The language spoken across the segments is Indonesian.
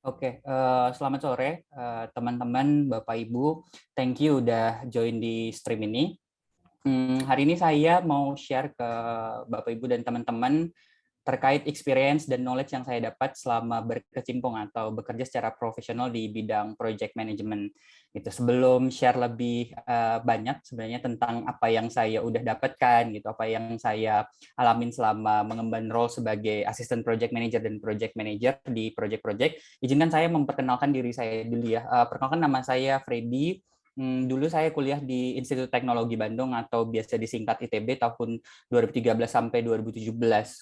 Oke, selamat sore teman-teman, Bapak Ibu. Thank you udah join di stream ini. Hari ini saya mau share ke Bapak Ibu dan teman-teman terkait experience dan knowledge yang saya dapat selama berkecimpung atau bekerja secara profesional di bidang project management. Itu sebelum share lebih banyak sebenarnya tentang apa yang saya udah dapatkan gitu, apa yang saya alamin selama mengemban role sebagai assistant project manager dan project manager di project-project. Izinkan saya memperkenalkan diri saya dulu ya. Perkenalkan, nama saya Freddy. Dulu saya kuliah di Institut Teknologi Bandung atau biasa disingkat ITB tahun 2013 sampai 2017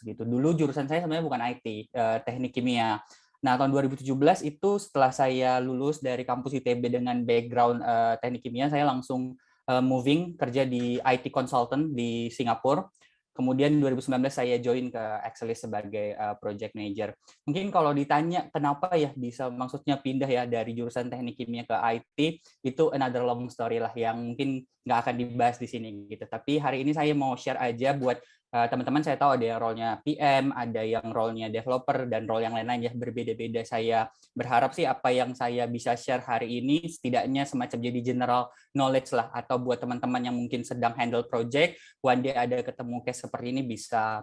gitu. Dulu jurusan saya sebenarnya bukan IT, teknik kimia. Nah, tahun 2017 itu setelah saya lulus dari kampus ITB dengan background teknik kimia, saya langsung moving kerja di IT consultant di Singapura. Kemudian 2019 saya join ke Exelis sebagai project manager. Mungkin kalau ditanya kenapa ya bisa maksudnya pindah ya dari jurusan teknik kimia ke IT, itu another long story lah yang mungkin nggak akan dibahas di sini gitu. Tapi hari ini saya mau share aja buat teman-teman. Saya tahu ada yang role-nya PM, ada yang role-nya developer, dan role yang lain-lain ya, berbeda-beda. Saya berharap sih apa yang saya bisa share hari ini setidaknya semacam jadi general knowledge lah, atau buat teman-teman yang mungkin sedang handle project, one day ada ketemu case seperti ini bisa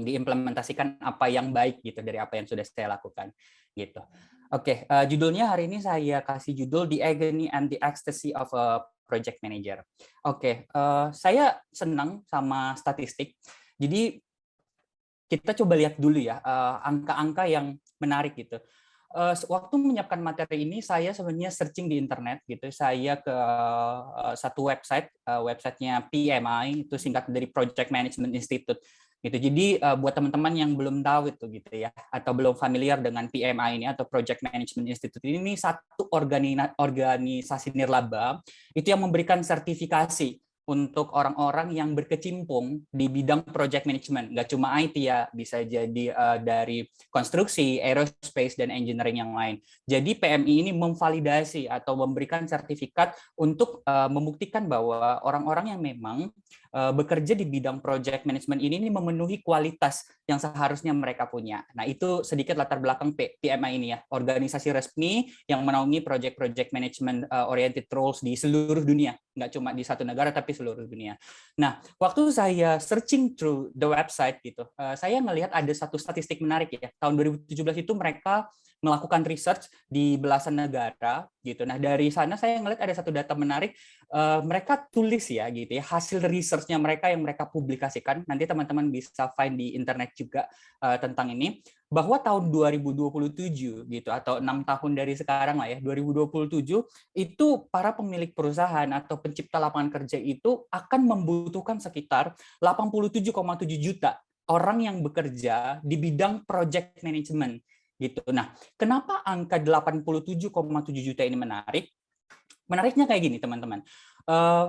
diimplementasikan apa yang baik gitu dari apa yang sudah saya lakukan gitu. Oke, judulnya hari ini saya kasih judul The Agony and the Ecstasy of a Project Manager. Oke, saya senang sama statistik. Jadi kita coba lihat dulu ya angka-angka yang menarik gitu. Waktu menyiapkan materi ini saya sebenarnya searching di internet gitu. Saya ke satu website, websitenya PMI, itu singkat dari Project Management Institute gitu. Jadi buat teman-teman yang belum tahu itu gitu ya, atau belum familiar dengan PMI ini atau Project Management Institute ini satu organisasi nirlaba itu yang memberikan sertifikasi untuk orang-orang yang berkecimpung di bidang project management. Nggak cuma IT ya, bisa jadi dari konstruksi, aerospace, dan engineering yang lain. Jadi PMI ini memvalidasi atau memberikan sertifikat untuk membuktikan bahwa orang-orang yang memang bekerja di bidang project management ini memenuhi kualitas yang seharusnya mereka punya. Nah, itu sedikit latar belakang PMI ini ya, organisasi resmi yang menaungi project-project management oriented roles di seluruh dunia, nggak cuma di satu negara tapi seluruh dunia. Nah, waktu saya searching through the website gitu, saya ngelihat ada satu statistik menarik ya. Tahun 2017 itu mereka melakukan research di belasan negara gitu. Nah, dari sana saya ngelihat ada satu data menarik. Mereka tulis ya gitu ya, hasil research-nya mereka yang mereka publikasikan. Nanti teman-teman bisa find di internet juga tentang ini, bahwa tahun 2027 gitu, atau 6 tahun dari sekarang lah ya, 2027 itu para pemilik perusahaan atau pencipta lapangan kerja itu akan membutuhkan sekitar 87,7 juta orang yang bekerja di bidang project management gitu. Nah, kenapa angka 87,7 juta ini menarik? Menariknya kayak gini, teman-teman.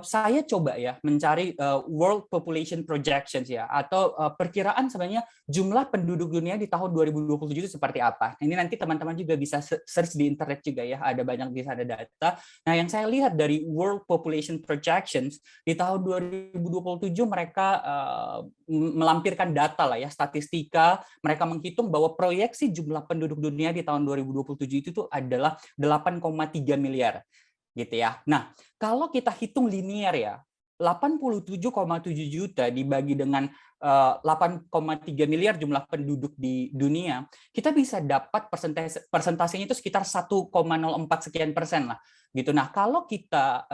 Saya coba ya mencari world population projections ya, atau perkiraan sebenarnya jumlah penduduk dunia di tahun 2027 itu seperti apa. Ini nanti teman-teman juga bisa search di internet juga ya, ada banyak di sana data. Nah, yang saya lihat dari world population projections di tahun 2027 mereka melampirkan data lah ya, statistika. Mereka menghitung bahwa proyeksi jumlah penduduk dunia di tahun 2027 itu tuh adalah 8,3 miliar. Gitu ya. Nah, kalau kita hitung linear ya, 87,7 juta dibagi dengan 8,3 miliar jumlah penduduk di dunia, kita bisa dapat persentasenya itu sekitar 1,04 sekian persen lah. Gitu. Nah, kalau kita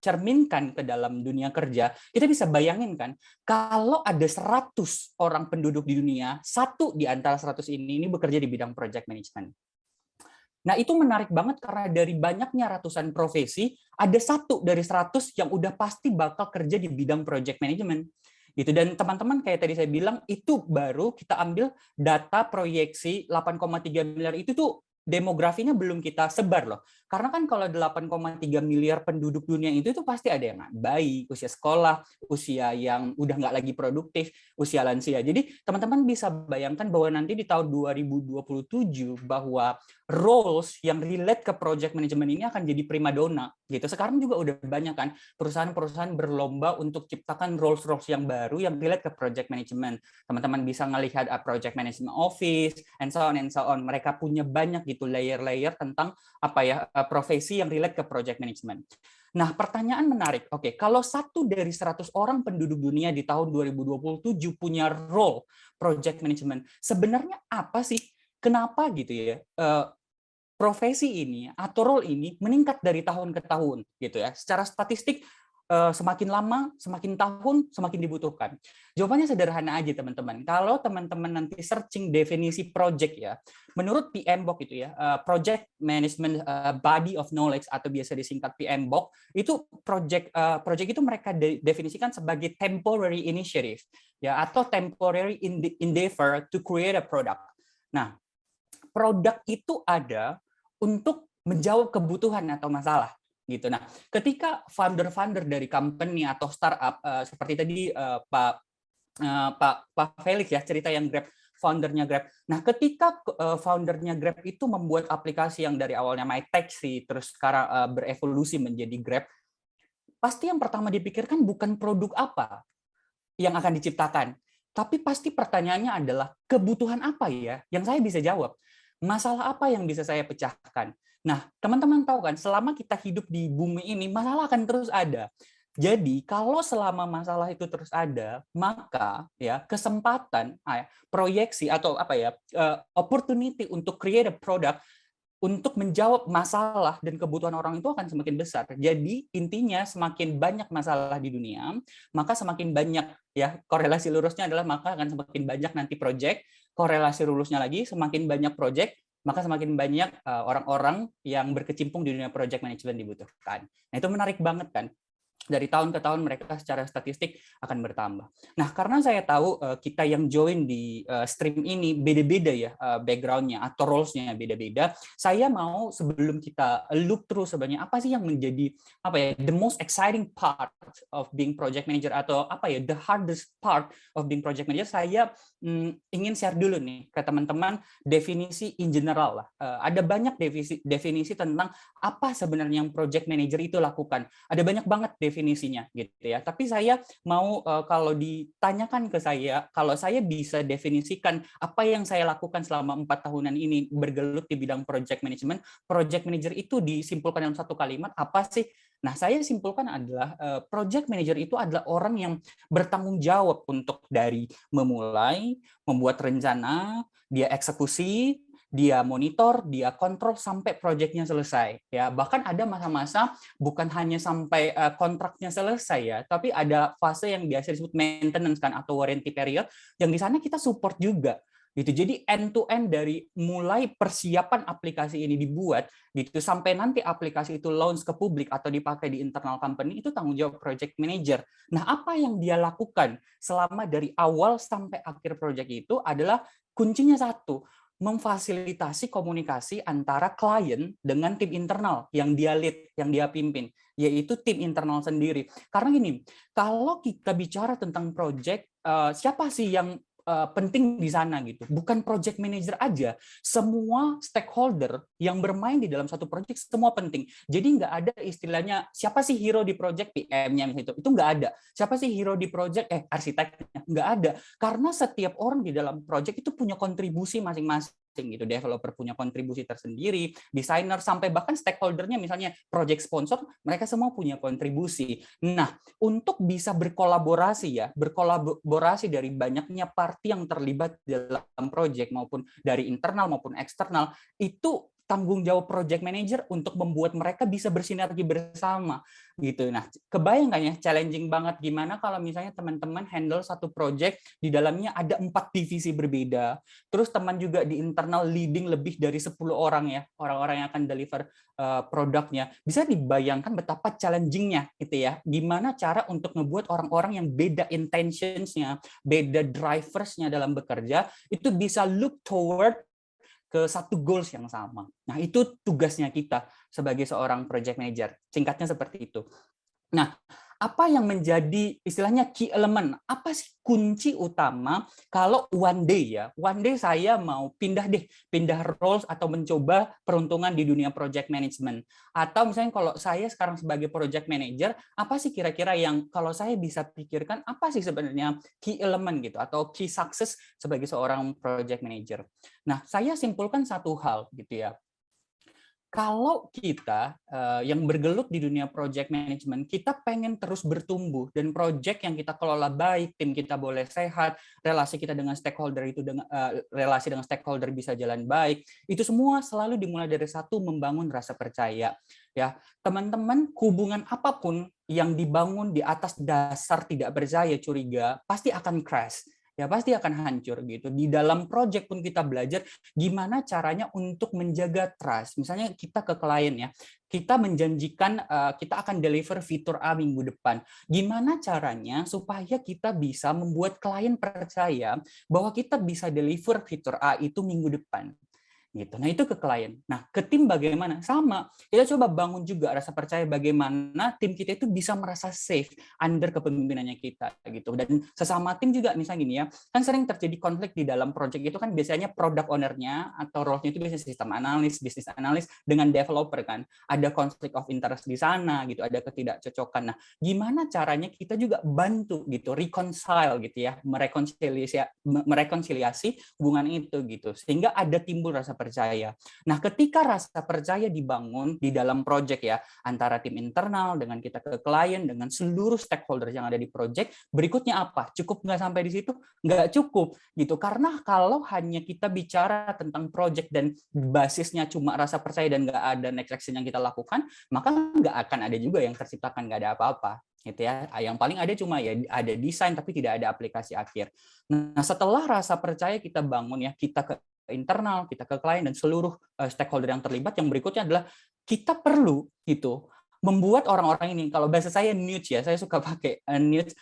cerminkan ke dalam dunia kerja, kita bisa bayangin kan, kalau ada 100 orang penduduk di dunia, satu di antara 100 ini bekerja di bidang project management. Nah, itu menarik banget karena dari banyaknya ratusan profesi, ada satu dari 100 yang udah pasti bakal kerja di bidang project management. Gitu. Dan teman-teman kayak tadi saya bilang, itu baru kita ambil data proyeksi 8,3 miliar itu tuh demografinya belum kita sebar loh. Karena kan kalau 8,3 miliar penduduk dunia itu pasti ada yang bayi, usia sekolah, usia yang udah nggak lagi produktif, usia lansia. Jadi teman-teman bisa bayangkan bahwa nanti di tahun 2027 bahwa roles yang relate ke project management ini akan jadi primadona gitu. Sekarang juga udah banyak kan perusahaan-perusahaan berlomba untuk ciptakan roles yang baru yang relate ke project management. Teman-teman bisa ngelihat project management office and so on. Mereka punya banyak gitu layer-layer tentang profesi yang relate ke project management. Nah, pertanyaan menarik. Oke, kalau 1 dari 100 orang penduduk dunia di tahun 2027 punya role project management, sebenarnya apa sih? Kenapa gitu ya? Profesi ini atau role ini meningkat dari tahun ke tahun gitu ya. Secara statistik semakin lama, semakin tahun, semakin dibutuhkan. Jawabannya sederhana aja teman-teman. Kalau teman-teman nanti searching definisi project ya, menurut PMBOK itu ya, Project Management Body of Knowledge atau biasa disingkat PMBOK, itu project itu mereka definisikan sebagai temporary initiative ya atau temporary endeavor to create a product. Nah, produk itu ada untuk menjawab kebutuhan atau masalah gitu. Nah, ketika founder-founder dari company atau startup seperti tadi Pak Felix ya cerita yang Grab, foundernya Grab. Nah, ketika foundernya Grab itu membuat aplikasi yang dari awalnya My Taxi terus sekarang berevolusi menjadi Grab, pasti yang pertama dipikirkan bukan produk apa yang akan diciptakan, tapi pasti pertanyaannya adalah kebutuhan apa ya yang saya bisa jawab. Masalah apa yang bisa saya pecahkan? Nah, teman-teman tahu kan, selama kita hidup di bumi ini, masalah akan terus ada. Jadi, kalau selama masalah itu terus ada, maka ya kesempatan, proyeksi atau opportunity untuk create a product untuk menjawab masalah dan kebutuhan orang itu akan semakin besar. Jadi intinya semakin banyak masalah di dunia, maka semakin banyak ya korelasi lurusnya adalah maka akan semakin banyak nanti project, korelasi lurusnya lagi semakin banyak project, maka semakin banyak orang-orang yang berkecimpung di dunia project management dibutuhkan. Nah, itu menarik banget kan? Dari tahun ke tahun mereka secara statistik akan bertambah. Nah, karena saya tahu kita yang join di stream ini beda-beda ya background-nya atau roles-nya beda-beda, saya mau sebelum kita look through sebenarnya apa sih yang menjadi the most exciting part of being project manager atau the hardest part of being project manager, saya ingin share dulu nih ke teman-teman definisi in general lah. Ada banyak definisi tentang apa sebenarnya yang project manager itu lakukan. Ada banyak banget definisinya gitu ya. Tapi saya mau kalau ditanyakan ke saya, kalau saya bisa definisikan apa yang saya lakukan selama 4 tahunan ini bergelut di bidang project management, project manager itu disimpulkan dalam satu kalimat apa sih? Nah, saya simpulkan adalah project manager itu adalah orang yang bertanggung jawab untuk dari memulai, membuat rencana, dia eksekusi, dia monitor, dia kontrol sampai proyeknya selesai ya. Bahkan ada masa-masa bukan hanya sampai kontraknya selesai ya, tapi ada fase yang biasa disebut maintenance kan atau warranty period yang di sana kita support juga gitu. Jadi end to end dari mulai persiapan aplikasi ini dibuat gitu sampai nanti aplikasi itu launch ke publik atau dipakai di internal company itu tanggung jawab project manager. Nah, apa yang dia lakukan selama dari awal sampai akhir project itu adalah kuncinya satu, memfasilitasi komunikasi antara klien dengan tim internal yang dia lead, yang dia pimpin, yaitu tim internal sendiri. Karena gini, kalau kita bicara tentang project, siapa sih yang penting di sana gitu? Bukan project manager aja, semua stakeholder yang bermain di dalam satu project semua penting. Jadi nggak ada istilahnya siapa sih hero di project, PM-nya itu nggak ada. Siapa sih hero di project, arsiteknya nggak ada. Karena setiap orang di dalam project itu punya kontribusi masing-masing gitu. Developer punya kontribusi tersendiri, desainer sampai bahkan stakeholdernya misalnya project sponsor, mereka semua punya kontribusi. Nah, untuk bisa berkolaborasi dari banyaknya party yang terlibat dalam project maupun dari internal maupun eksternal, itu tanggung jawab project manager untuk membuat mereka bisa bersinergi bersama gitu. Nah, kebayang kan ya challenging banget gimana kalau misalnya teman-teman handle satu project di dalamnya ada 4 divisi berbeda. Terus teman juga di internal leading lebih dari 10 orang ya, orang-orang yang akan deliver produknya. Bisa dibayangkan betapa challenging-nya gitu ya. Gimana cara untuk ngebuat orang-orang yang beda intentions-nya, beda drivers-nya dalam bekerja itu bisa look toward ke satu goals yang sama. Nah, itu tugasnya kita sebagai seorang project manager. Singkatnya seperti itu. Nah, apa yang menjadi istilahnya key element? Apa sih kunci utama kalau one day saya mau pindah roles atau mencoba peruntungan di dunia project management. Atau misalnya kalau saya sekarang sebagai project manager, apa sih kira-kira yang kalau saya bisa pikirkan, apa sih sebenarnya key element gitu atau key success sebagai seorang project manager. Nah, saya simpulkan satu hal gitu ya. Kalau kita yang bergelut di dunia project management, kita pengen terus bertumbuh dan project yang kita kelola baik, tim kita boleh sehat, relasi kita dengan stakeholder itu relasi dengan stakeholder bisa jalan baik, itu semua selalu dimulai dari satu, membangun rasa percaya. Ya, teman-teman, hubungan apapun yang dibangun di atas dasar tidak percaya, curiga, pasti akan crash. Ya pasti akan hancur gitu. Di dalam project pun kita belajar gimana caranya untuk menjaga trust. Misalnya kita ke klien ya, kita menjanjikan kita akan deliver fitur A minggu depan. Gimana caranya supaya kita bisa membuat klien percaya bahwa kita bisa deliver fitur A itu minggu depan. Gitu. Nah, itu ke klien. Nah, ke tim bagaimana? Sama. Kita coba bangun juga rasa percaya bagaimana tim kita itu bisa merasa safe under kepemimpinannya kita gitu. Dan sesama tim juga misalnya gini ya, kan sering terjadi konflik di dalam project itu kan biasanya product owner-nya atau role-nya itu biasanya sistem analis, bisnis analis dengan developer kan. Ada konflik of interest di sana gitu, ada ketidakcocokan. Nah, gimana caranya kita juga bantu gitu, reconcile gitu ya, merekonsiliasi hubungan itu gitu. Sehingga ada timbul rasa percaya. Nah, ketika rasa percaya dibangun di dalam project ya, antara tim internal dengan kita ke klien, dengan seluruh stakeholder yang ada di project, berikutnya apa? Cukup nggak sampai di situ? Nggak cukup gitu. Karena kalau hanya kita bicara tentang project dan basisnya cuma rasa percaya dan nggak ada next action yang kita lakukan, maka nggak akan ada juga yang terciptakan, nggak ada apa-apa gitu ya. Yang paling ada cuma ya ada desain tapi tidak ada aplikasi akhir. Nah, setelah rasa percaya kita bangun ya, kita ke internal, kita ke klien dan seluruh stakeholder yang terlibat, yang berikutnya adalah kita perlu gitu membuat orang-orang ini, kalau bahasa saya nudge ya, saya suka pakai nudge,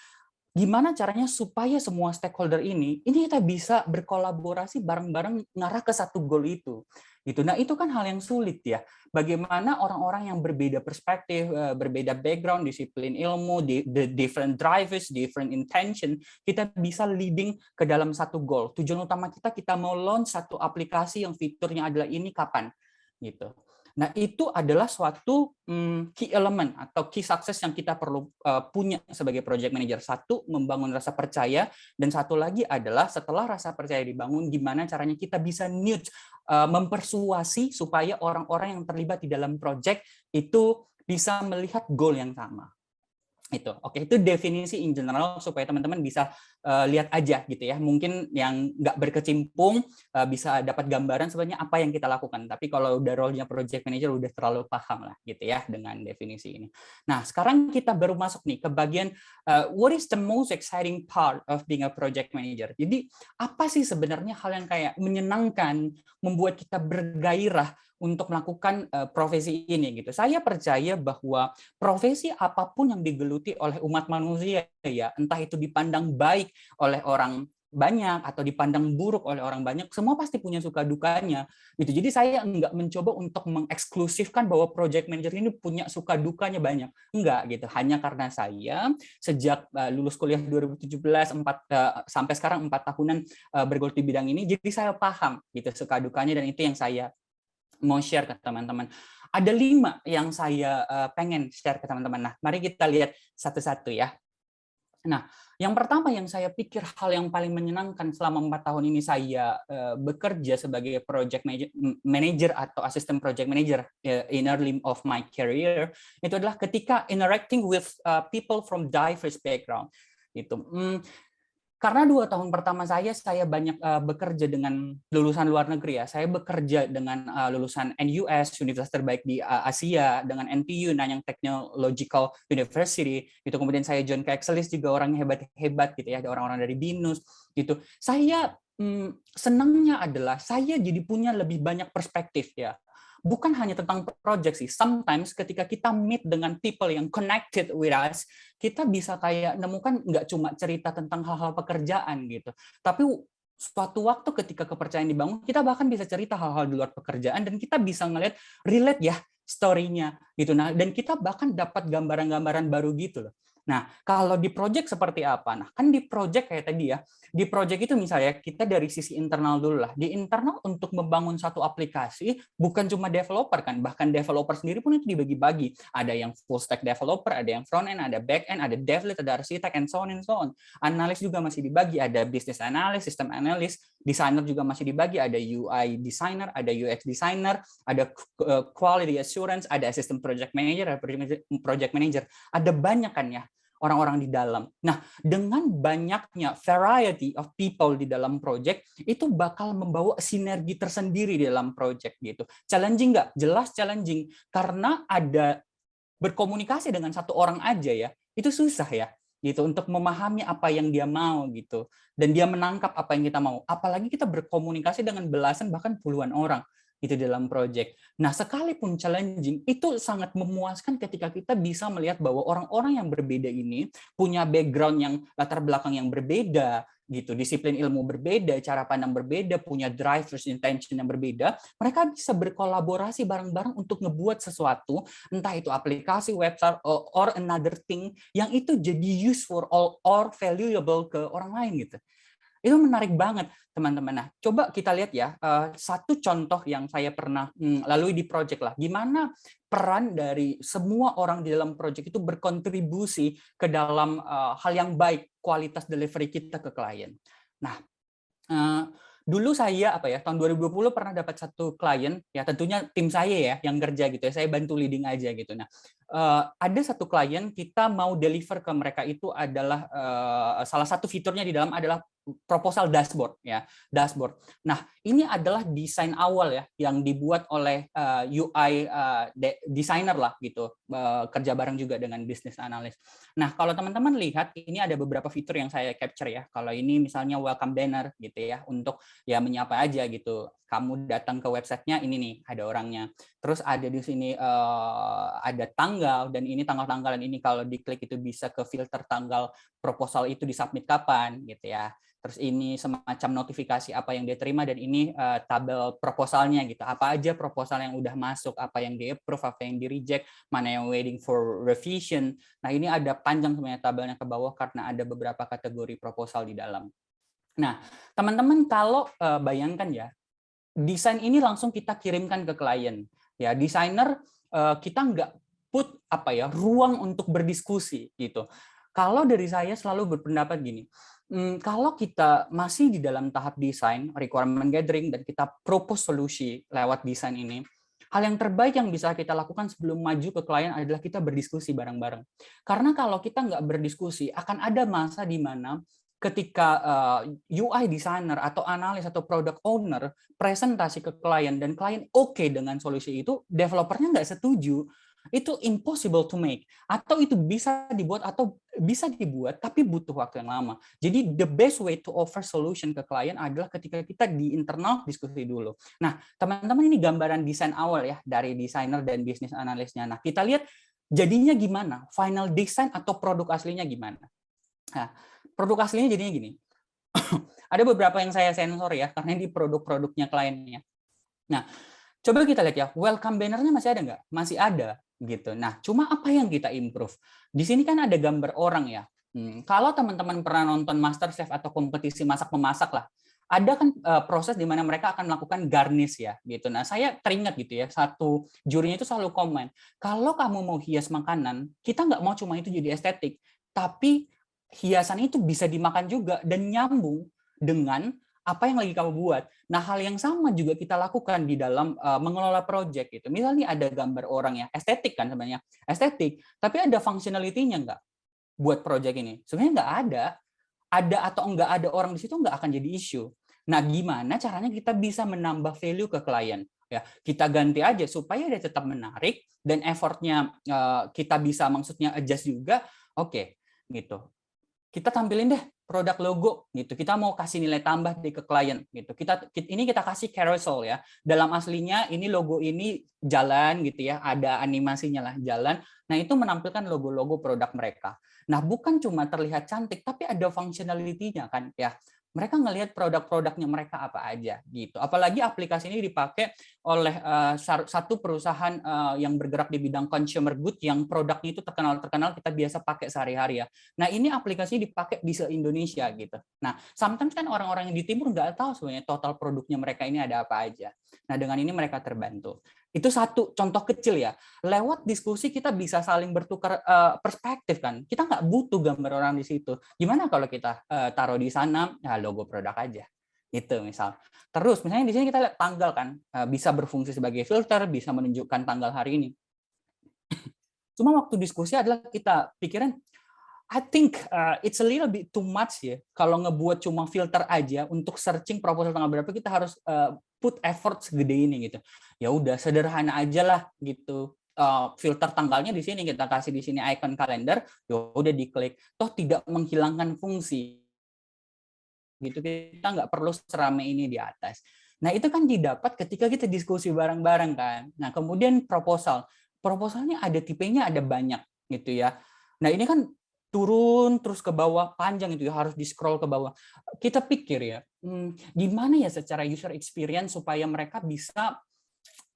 gimana caranya supaya semua stakeholder ini kita bisa berkolaborasi bareng-bareng ngarah ke satu goal itu. Gitu. Nah, itu kan hal yang sulit ya. Bagaimana orang-orang yang berbeda perspektif, berbeda background, disiplin ilmu, the different drivers, different intention, kita bisa leading ke dalam satu goal. Tujuan utama kita mau launch satu aplikasi yang fiturnya adalah ini kapan gitu. Nah, itu adalah suatu key element atau key success yang kita perlu punya sebagai project manager. Satu, membangun rasa percaya, dan satu lagi adalah setelah rasa percaya dibangun, gimana caranya kita bisa nudge, mempersuasi supaya orang-orang yang terlibat di dalam project itu bisa melihat goal yang sama. Itu oke, itu definisi in general supaya teman-teman bisa lihat aja gitu ya, mungkin yang nggak berkecimpung bisa dapat gambaran sebenarnya apa yang kita lakukan, tapi kalau udah role-nya project manager udah terlalu paham lah gitu ya dengan definisi ini. Nah, sekarang kita baru masuk nih ke bagian what is the most exciting part of being a project manager. Jadi apa sih sebenarnya hal yang kayak menyenangkan, membuat kita bergairah untuk melakukan profesi ini gitu. Saya percaya bahwa profesi apapun yang digeluti oleh umat manusia ya, entah itu dipandang baik oleh orang banyak atau dipandang buruk oleh orang banyak, semua pasti punya suka dukanya gitu. Jadi saya enggak mencoba untuk mengeksklusifkan bahwa project manager ini punya suka dukanya banyak. Enggak gitu. Hanya karena saya sejak lulus kuliah 2017 sampai sekarang 4 tahunan bergelut di bidang ini, jadi saya paham gitu suka dukanya, dan itu yang saya mau share ke teman-teman. Ada 5 yang saya pengen share ke teman-teman. Nah, mari kita lihat satu-satu ya. Nah, yang pertama yang saya pikir hal yang paling menyenangkan selama 4 tahun ini saya bekerja sebagai project manager atau assistant project manager in early of my career, itu adalah ketika interacting with people from diverse background. Itu karena 2 tahun pertama saya banyak bekerja dengan lulusan luar negeri ya. Saya bekerja dengan lulusan NUS, universitas terbaik di Asia, dengan NTU, Nanyang Technological University. Itu kemudian saya join ke Excelis juga orangnya hebat-hebat gitu ya, ada orang-orang dari BINUS gitu. Saya senangnya adalah saya jadi punya lebih banyak perspektif ya. Bukan hanya tentang project sih. Sometimes ketika kita meet dengan people yang connected with us, kita bisa kayak nemukan nggak cuma cerita tentang hal-hal pekerjaan gitu, tapi suatu waktu ketika kepercayaan dibangun, kita bahkan bisa cerita hal-hal di luar pekerjaan dan kita bisa ngelihat relate ya story-nya gitu. Nah, dan kita bahkan dapat gambaran-gambaran baru gitu loh. Nah, kalau di project seperti apa? Nah, kan di project kayak tadi ya, di project itu misalnya kita dari sisi internal dulu lah. Di internal untuk membangun satu aplikasi, bukan cuma developer kan, bahkan developer sendiri pun itu dibagi-bagi. Ada yang full stack developer, ada yang front end, ada back end, ada dev lead, ada arsitek, and so on and so on. Analis juga masih dibagi, ada business analyst, system analyst, designer juga masih dibagi, ada UI designer, ada UX designer, ada quality assurance, ada assistant project manager, ada project manager. Ada banyak kan ya orang-orang di dalam. Nah, dengan banyaknya variety of people di dalam project, itu bakal membawa sinergi tersendiri di dalam project gitu. Challenging nggak? Jelas challenging. Karena ada berkomunikasi dengan satu orang aja ya, itu susah ya gitu untuk memahami apa yang dia mau gitu dan dia menangkap apa yang kita mau, apalagi kita berkomunikasi dengan belasan bahkan puluhan orang itu dalam project. Nah, sekalipun challenging, itu sangat memuaskan ketika kita bisa melihat bahwa orang-orang yang berbeda ini punya background yang latar belakang yang berbeda gitu, disiplin ilmu berbeda, cara pandang berbeda, punya drivers intention yang berbeda, mereka bisa berkolaborasi bareng-bareng untuk ngebuat sesuatu, entah itu aplikasi, website, or another thing yang itu jadi useful or valuable ke orang lain gitu. Itu menarik banget, teman-teman. Nah, coba kita lihat ya, satu contoh yang saya pernah lalui di project lah, gimana peran dari semua orang di dalam project itu berkontribusi ke dalam hal yang baik, kualitas delivery kita ke klien. Nah, dulu saya tahun 2020 pernah dapat satu klien, ya tentunya tim saya ya yang kerja gitu ya, saya bantu leading aja gitu. Nah, ada satu klien kita mau deliver ke mereka itu adalah salah satu fiturnya di dalam adalah proposal dashboard ya, dashboard. Nah, ini adalah desain awal ya yang dibuat oleh UI designer lah gitu, kerja bareng juga dengan business analyst. Nah, kalau teman-teman lihat ini ada beberapa fitur yang saya capture ya. Kalau ini misalnya welcome banner gitu ya, untuk ya menyapa aja gitu. Kamu datang ke websitenya, ini nih ada orangnya. Terus ada di sini ada tanggal, dan ini tanggal-tanggalan ini kalau diklik itu bisa ke filter tanggal proposal itu disubmit kapan gitu ya. Terus ini semacam notifikasi apa yang dia terima, dan ini tabel proposalnya gitu. Apa aja proposal yang udah masuk, apa yang di-approve, apa yang di-reject, mana yang waiting for revision. Nah, ini ada panjang sebenarnya tabelnya ke bawah karena ada beberapa kategori proposal di dalam. Nah, teman-teman kalau bayangkan ya, desain ini langsung kita kirimkan ke klien. Ya, desainer kita nggak put ruang untuk berdiskusi gitu. Kalau dari saya selalu berpendapat gini, kalau kita masih di dalam tahap desain, requirement gathering, dan kita propose solusi lewat desain ini, hal yang terbaik yang bisa kita lakukan sebelum maju ke klien adalah kita berdiskusi bareng-bareng. Karena kalau kita nggak berdiskusi, akan ada masa di mana ketika UI designer atau analis atau product owner presentasi ke klien dan klien oke dengan solusi itu, developernya nggak setuju, itu impossible to make, atau itu bisa dibuat tapi butuh waktu yang lama. Jadi the best way to offer solution ke klien adalah ketika kita di internal diskusi dulu. Nah, teman-teman, ini gambaran desain awal ya dari desainer dan bisnis analisnya. Nah, kita lihat jadinya gimana, final design atau produk aslinya gimana. Nah, produk aslinya jadinya gini. Ada beberapa yang saya sensor ya, karena ini produk-produknya kliennya. Nah, coba kita lihat ya, welcome banner-nya masih ada nggak? Masih ada gitu. Nah, cuma apa yang kita improve? Di sini kan ada gambar orang ya. Kalau teman-teman pernah nonton MasterChef atau kompetisi masak-memasak lah, ada kan proses di mana mereka akan melakukan garnish ya gitu. Nah, saya teringat gitu ya, satu jurinya itu selalu komen, kalau kamu mau hias makanan, kita nggak mau cuma itu jadi estetik, tapi hiasan itu bisa dimakan juga dan nyambung dengan apa yang lagi kamu buat. Nah, hal yang sama juga kita lakukan di dalam mengelola project gitu. Misalnya ada gambar orang ya, estetik kan sebenarnya, estetik, tapi ada functionality-nya nggak buat project ini? Sebenarnya nggak ada. Ada atau nggak ada orang di situ nggak akan jadi isu. Nah, gimana caranya kita bisa menambah value ke klien? Ya, kita ganti aja supaya dia tetap menarik dan effortnya kita bisa maksudnya adjust juga. Oke, gitu. Kita tampilin deh produk logo gitu. Kita mau kasih nilai tambah ke klien gitu. Kita kasih carousel ya. Dalam aslinya ini logo ini jalan gitu ya, ada animasinya lah jalan. Nah, itu menampilkan logo-logo produk mereka. Nah, bukan cuma terlihat cantik tapi ada functionality-nya kan ya. mereka ngelihat produk-produknya mereka apa aja gitu. Apalagi aplikasi ini dipakai oleh satu perusahaan yang bergerak di bidang consumer good yang produknya itu terkenal kita biasa pakai sehari-hari ya. Nah, ini aplikasi dipakai di se-Indonesia gitu. Nah, sometimes kan orang-orang yang di timur nggak tahu sebenarnya total produknya mereka ini ada apa aja. Nah, dengan ini mereka terbantu. Itu satu contoh kecil ya. Lewat diskusi kita bisa saling bertukar perspektif kan. Kita nggak butuh gambar orang di situ. Gimana kalau kita taruh di sana ya logo produk aja. Itu misal. Terus misalnya di sini kita lihat tanggal kan, bisa berfungsi sebagai filter, bisa menunjukkan tanggal hari ini. Cuma waktu diskusi adalah kita pikiran I think it's a little bit too much ya. Kalau ngebuat cuma filter aja untuk searching proposal tanggal berapa kita harus put effort segede ini gitu. Ya udah sederhana aja lah gitu. Filter tanggalnya di sini kita kasih di sini icon kalender, ya udah diklik. Toh tidak menghilangkan fungsi. Gitu kita nggak perlu serame ini di atas. Nah itu kan didapat ketika kita diskusi bareng-bareng kan. Nah kemudian proposalnya ada tipenya ada banyak gitu ya. Nah ini kan turun terus ke bawah panjang itu ya harus di scroll ke bawah. Kita pikir ya, gimana ya secara user experience supaya mereka bisa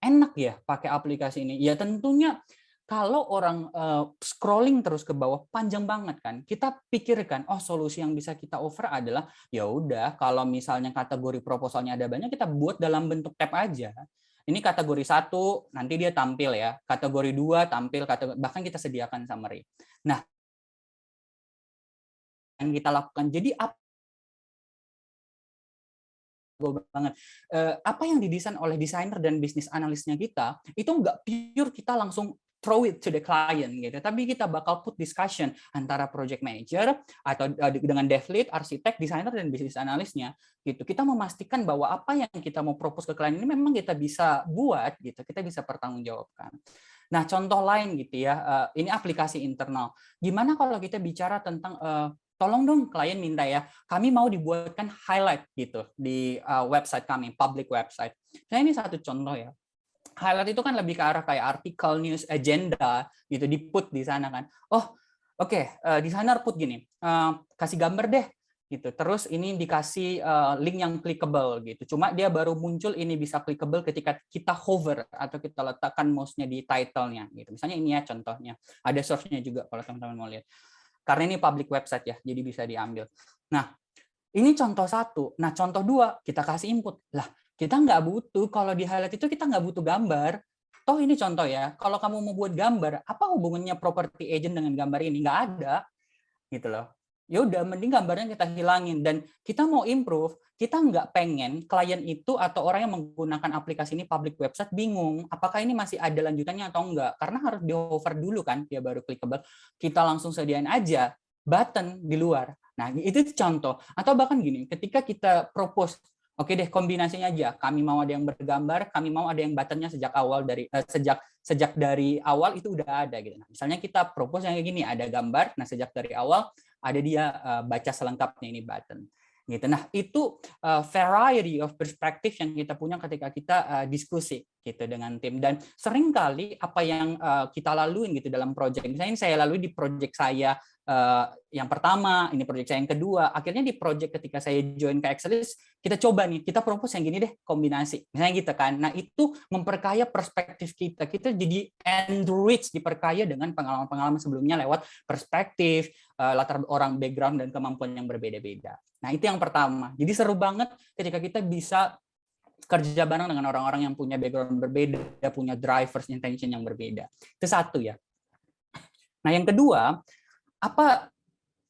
enak ya pakai aplikasi ini. Ya tentunya kalau orang scrolling terus ke bawah panjang banget kan, kita pikirkan oh solusi yang bisa kita offer adalah ya udah kalau misalnya kategori proposalnya ada banyak kita buat dalam bentuk tab aja. Ini kategori 1 nanti dia tampil ya, kategori 2 tampil, bahkan kita sediakan summary. Nah, yang kita lakukan. Jadi apa banget apa yang didesain oleh desainer dan bisnis analisnya kita itu nggak pure kita langsung throw it to the client gitu, tapi kita bakal put discussion antara project manager atau dengan dev lead, arsitek, desainer dan bisnis analisnya gitu. Kita memastikan bahwa apa yang kita mau propose ke klien ini memang kita bisa buat gitu, kita bisa pertanggungjawabkan. Nah, contoh lain gitu ya, ini aplikasi internal. Gimana kalau kita bicara tentang tolong dong klien minta ya, kami mau dibuatkan highlight gitu di website kami, public website. Nah ini satu contoh ya. Highlight itu kan lebih ke arah kayak artikel, news, agenda gitu, di put di sana kan. Oh, oke, desainer put gini, kasih gambar deh gitu. Terus ini dikasih link yang clickable gitu. Cuma dia baru muncul ini bisa clickable ketika kita hover atau kita letakkan mouse-nya di title-nya gitu. Misalnya ini ya contohnya. Ada source-nya juga kalau teman-teman mau lihat. Karena ini public website ya, jadi bisa diambil. Nah, ini contoh 1. Nah, contoh 2, kita kasih input. Lah, kita nggak butuh, kalau di highlight itu kita nggak butuh gambar. Toh ini contoh ya, kalau kamu mau buat gambar, apa hubungannya property agent dengan gambar ini? Nggak ada, gitu loh. Ya udah, mending gambarnya kita hilangin. Dan kita mau improve, kita nggak pengen klien itu atau orang yang menggunakan aplikasi ini public website bingung, apakah ini masih ada lanjutannya atau enggak. Karena harus di-hover dulu kan, dia baru clickable. Kita langsung sediain aja button di luar. Nah, itu contoh. Atau bahkan gini, ketika kita propose, oke deh kombinasinya aja. Kami mau ada yang bergambar, kami mau ada yang buttonnya sejak awal dari sejak dari awal itu udah ada gitu. Nah, misalnya kita propose yang kayak gini, ada gambar, nah sejak dari awal ada dia baca selengkapnya ini button. Gitu. Nah, itu variety of perspective yang kita punya ketika kita diskusi gitu dengan tim. Dan seringkali apa yang kita laluin gitu dalam project, misalnya saya lalui di project saya yang pertama, ini project saya yang kedua, akhirnya di project ketika saya join ke Excelis, kita coba nih, kita propose yang gini deh, kombinasi. Misalnya gitu kan. Nah, itu memperkaya perspektif kita. Kita jadi enrich, diperkaya dengan pengalaman-pengalaman sebelumnya lewat perspektif, latar orang background dan kemampuan yang berbeda-beda. Nah, itu yang pertama. Jadi seru banget ketika kita bisa kerja bareng dengan orang-orang yang punya background berbeda, punya drivers intention yang berbeda. Itu satu ya. Nah, yang kedua, apa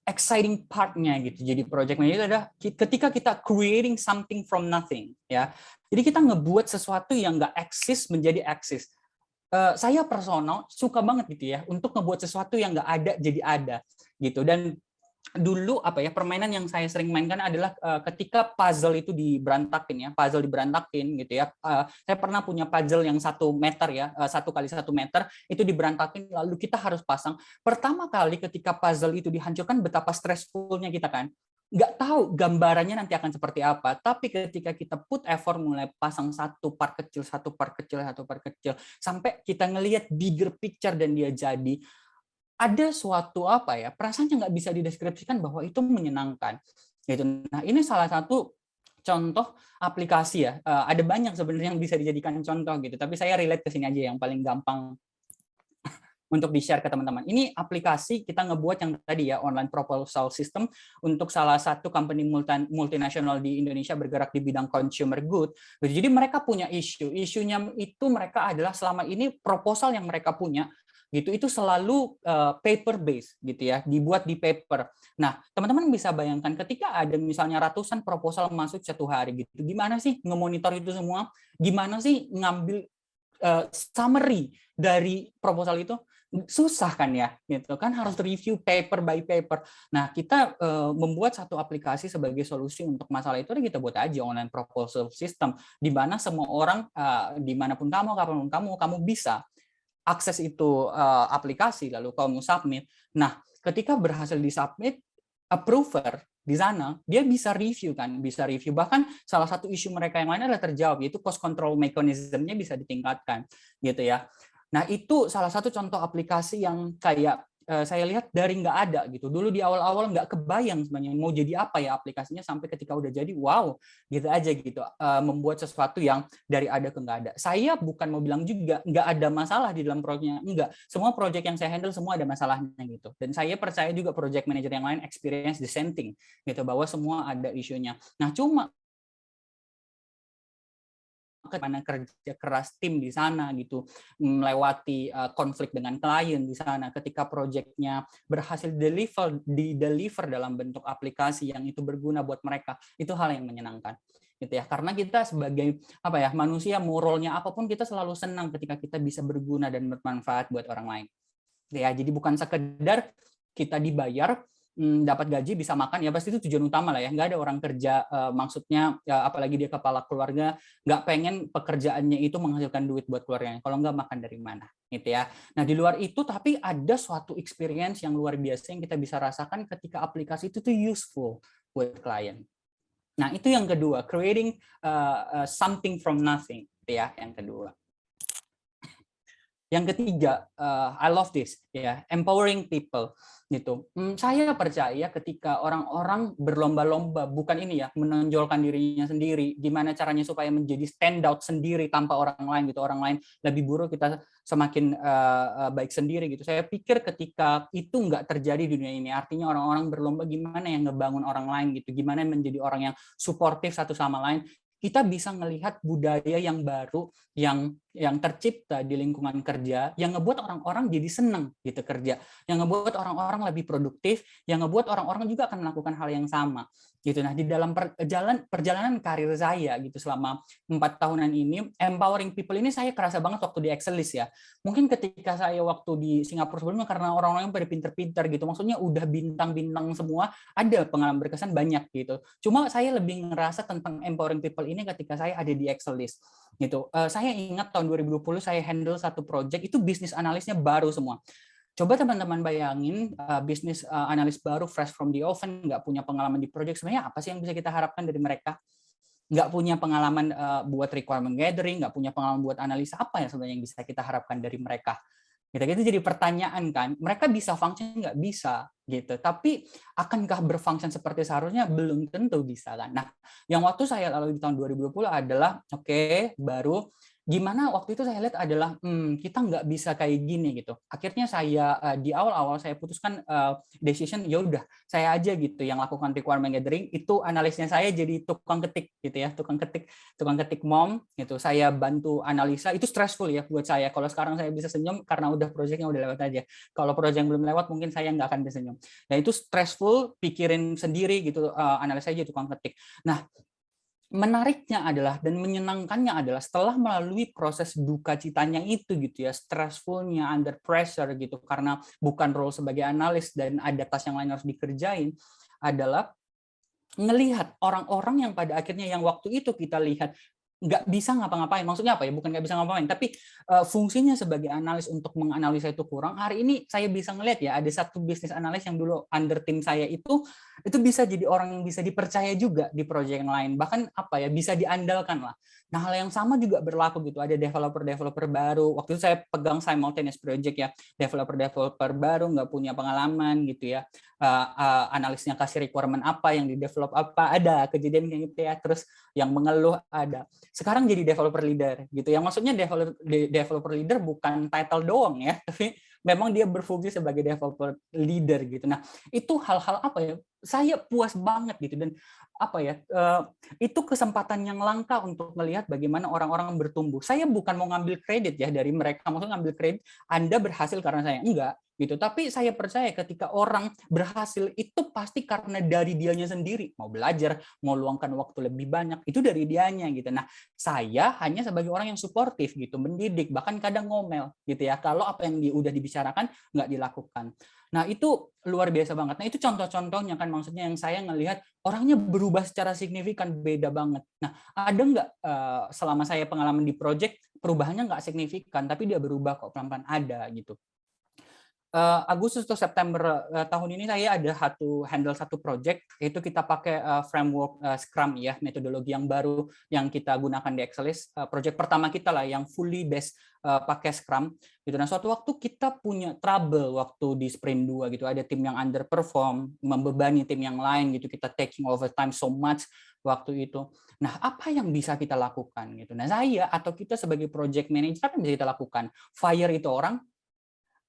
exciting part-nya gitu jadi project manager adalah ketika kita creating something from nothing ya. Jadi kita ngebuat sesuatu yang nggak eksis menjadi eksis. Saya personal suka banget gitu ya untuk ngebuat sesuatu yang nggak ada jadi ada gitu. Dan dulu apa ya permainan yang saya sering mainkan adalah ketika puzzle itu diberantakin ya, puzzle diberantakin gitu ya. Saya pernah punya puzzle yang 1 meter ya, 1 x 1 meter itu diberantakin lalu kita harus pasang. Pertama kali ketika puzzle itu dihancurkan betapa stressfulnya kita kan. Nggak tahu gambarannya nanti akan seperti apa, tapi ketika kita put effort mulai pasang satu part kecil, satu part kecil, satu part kecil, sampai kita ngelihat bigger picture dan dia jadi, ada suatu apa ya perasaan yang nggak bisa dideskripsikan bahwa itu menyenangkan. Gitu. Nah, ini salah satu contoh aplikasi ya. Ada banyak sebenarnya yang bisa dijadikan contoh gitu, tapi saya relate ke sini aja yang paling gampang untuk di-share ke teman-teman. Ini aplikasi kita ngebuat yang tadi ya, online proposal system untuk salah satu company multinasional di Indonesia bergerak di bidang consumer good. Jadi mereka punya isunya itu mereka adalah selama ini proposal yang mereka punya gitu itu selalu paper based gitu ya, dibuat di paper. Nah, teman-teman bisa bayangkan ketika ada misalnya ratusan proposal masuk satu hari gitu, gimana sih ngemonitor itu semua? Gimana sih ngambil summary dari proposal itu? Susah kan ya, gitu kan, harus review paper by paper. Nah, kita membuat satu aplikasi sebagai solusi untuk masalah itu, kita buat aja online proposal system, di mana semua orang dimanapun kamu, kapanpun kamu bisa akses itu aplikasi, lalu kamu submit. Nah, ketika berhasil disubmit, approver di sana dia bisa review kan, bisa review. Bahkan salah satu isu mereka yang lain adalah terjawab, yaitu cost control mechanism-nya bisa ditingkatkan, gitu ya. Nah, itu salah satu contoh aplikasi yang kayak saya lihat dari nggak ada gitu. Dulu di awal-awal nggak kebayang sebenarnya mau jadi apa ya aplikasinya, sampai ketika udah jadi, wow, gitu aja gitu. Membuat sesuatu yang dari ada ke nggak ada. Saya bukan mau bilang juga nggak ada masalah di dalam proyeknya, enggak. Semua proyek yang saya handle semua ada masalahnya gitu. Dan saya percaya juga project manager yang lain experience the same thing gitu, bahwa semua ada isunya. Nah, cuma mana kerja keras tim di sana gitu, melewati konflik dengan klien di sana, ketika proyeknya berhasil deliver dalam bentuk aplikasi yang itu berguna buat mereka, itu hal yang menyenangkan gitu ya. Karena kita sebagai apa ya, manusia, moralnya apapun kita selalu senang ketika kita bisa berguna dan bermanfaat buat orang lain ya. Jadi bukan sekedar kita dibayar, dapat gaji, bisa makan, ya pasti itu tujuan utama lah ya. Nggak ada orang kerja, maksudnya ya, apalagi dia kepala keluarga, nggak pengen pekerjaannya itu menghasilkan duit buat keluarganya. Kalau nggak, makan dari mana, gitu ya. Nah, di luar itu, tapi ada suatu experience yang luar biasa yang kita bisa rasakan ketika aplikasi itu tuh useful buat klien. Nah, itu yang kedua, creating something from nothing, gitu ya, yang kedua. Yang ketiga, I love this ya, empowering people gitu. Saya percaya ketika orang-orang berlomba-lomba, bukan ini ya, menonjolkan dirinya sendiri, gimana caranya supaya menjadi stand out sendiri tanpa orang lain gitu. Orang lain lebih buruk, kita semakin baik sendiri gitu. Saya pikir ketika itu nggak terjadi di dunia ini, artinya orang-orang berlomba gimana yang ngebangun orang lain gitu, gimana menjadi orang yang suportif satu sama lain, kita bisa melihat budaya yang baru yang tercipta di lingkungan kerja, yang ngebuat orang-orang jadi senang gitu kerja, yang ngebuat orang-orang lebih produktif, yang ngebuat orang-orang juga akan melakukan hal yang sama gitu. Nah, di dalam perjalanan karir saya gitu selama 4 tahunan ini, empowering people ini saya kerasa banget waktu di Excelis ya. Mungkin ketika saya waktu di Singapura sebelumnya, karena orang-orang yang pada pinter-pinter gitu, maksudnya udah bintang-bintang semua, ada pengalaman berkesan banyak gitu. Cuma saya lebih ngerasa tentang empowering people ini ketika saya ada di Excelis gitu. Saya ingat tahun 2020 saya handle satu project, itu bisnis analisnya baru semua. Coba teman-teman bayangin, bisnis analis baru, fresh from the oven, nggak punya pengalaman di project, sebenarnya apa sih yang bisa kita harapkan dari mereka? Nggak punya pengalaman buat requirement gathering, nggak punya pengalaman buat analisa, apa ya sebenarnya yang bisa kita harapkan dari mereka? Gitu jadi pertanyaan kan, mereka bisa function nggak? Bisa gitu, tapi akankah berfunction seperti seharusnya? Belum tentu bisa kan. Nah, yang waktu saya lalui di tahun 2020 adalah baru gimana waktu itu saya lihat adalah kita nggak bisa kayak gini gitu. Akhirnya saya di awal-awal saya putuskan decision, ya udah saya aja gitu yang lakukan requirement gathering, itu analisnya saya jadi tukang ketik gitu ya, tukang ketik mom gitu. Saya bantu analisa, itu stressful ya buat saya. Kalau sekarang saya bisa senyum karena udah proyeknya udah lewat aja. Kalau proyek yang belum lewat mungkin saya nggak akan bisa senyum. Nah, itu stressful, pikirin sendiri gitu, analisa aja tukang ketik. Nah, menariknya adalah dan menyenangkannya adalah setelah melalui proses duka citanya itu gitu ya, stressfulnya, under pressure gitu, karena bukan role sebagai analis dan ada tas yang lain harus dikerjain, adalah ngelihat orang-orang yang pada akhirnya yang waktu itu kita lihat nggak bisa ngapa-ngapain. Maksudnya apa ya? Bukan nggak bisa ngapa-ngapain, tapi fungsinya sebagai analis untuk menganalisa itu kurang. Hari ini saya bisa ngelihat ya, ada satu bisnis analis yang dulu under tim saya itu bisa jadi orang yang bisa dipercaya juga di proyek yang lain. Bahkan apa ya, bisa diandalkan lah. Nah, hal yang sama juga berlaku gitu. Ada developer-developer baru. Waktu itu saya pegang simultaneous project ya, developer-developer baru nggak punya pengalaman gitu ya. Analisnya kasih requirement apa, yang di develop apa, ada kejadian kayak gitu ya. Terus yang mengeluh ada. Sekarang jadi developer leader gitu. Yang maksudnya developer leader bukan title doang ya, tapi memang dia berfungsi sebagai developer leader gitu. Nah, itu hal-hal apa ya? Saya puas banget gitu, dan apa ya? Itu kesempatan yang langka untuk melihat bagaimana orang-orang bertumbuh. Saya bukan mau ngambil kredit ya dari mereka, maksudnya ngambil kredit Anda berhasil karena saya, enggak gitu. Tapi saya percaya ketika orang berhasil itu pasti karena dari dianya sendiri, mau belajar, mau luangkan waktu lebih banyak, itu dari dianya gitu. Nah, saya hanya sebagai orang yang suportif gitu, mendidik, bahkan kadang ngomel gitu ya, kalau apa yang udah dibicarakan nggak dilakukan. Nah, itu luar biasa banget. Nah, itu contoh-contohnya kan, maksudnya yang saya ngelihat orangnya berubah secara signifikan, beda banget. Nah, ada nggak selama saya pengalaman di project, perubahannya nggak signifikan, tapi dia berubah kok pelan-pelan, ada gitu. Agustus atau September tahun ini saya ada handle satu project, yaitu kita pakai framework Scrum ya, metodologi yang baru yang kita gunakan di Excelis. Project pertama kita lah yang fully based pakai Scrum gitu. Nah, suatu waktu kita punya trouble waktu di sprint 2 gitu, ada tim yang underperform, membebani tim yang lain gitu, kita taking overtime so much waktu itu. Nah, apa yang bisa kita lakukan gitu. Nah, saya atau kita sebagai project manager, apa yang bisa kita lakukan? Fire itu orang?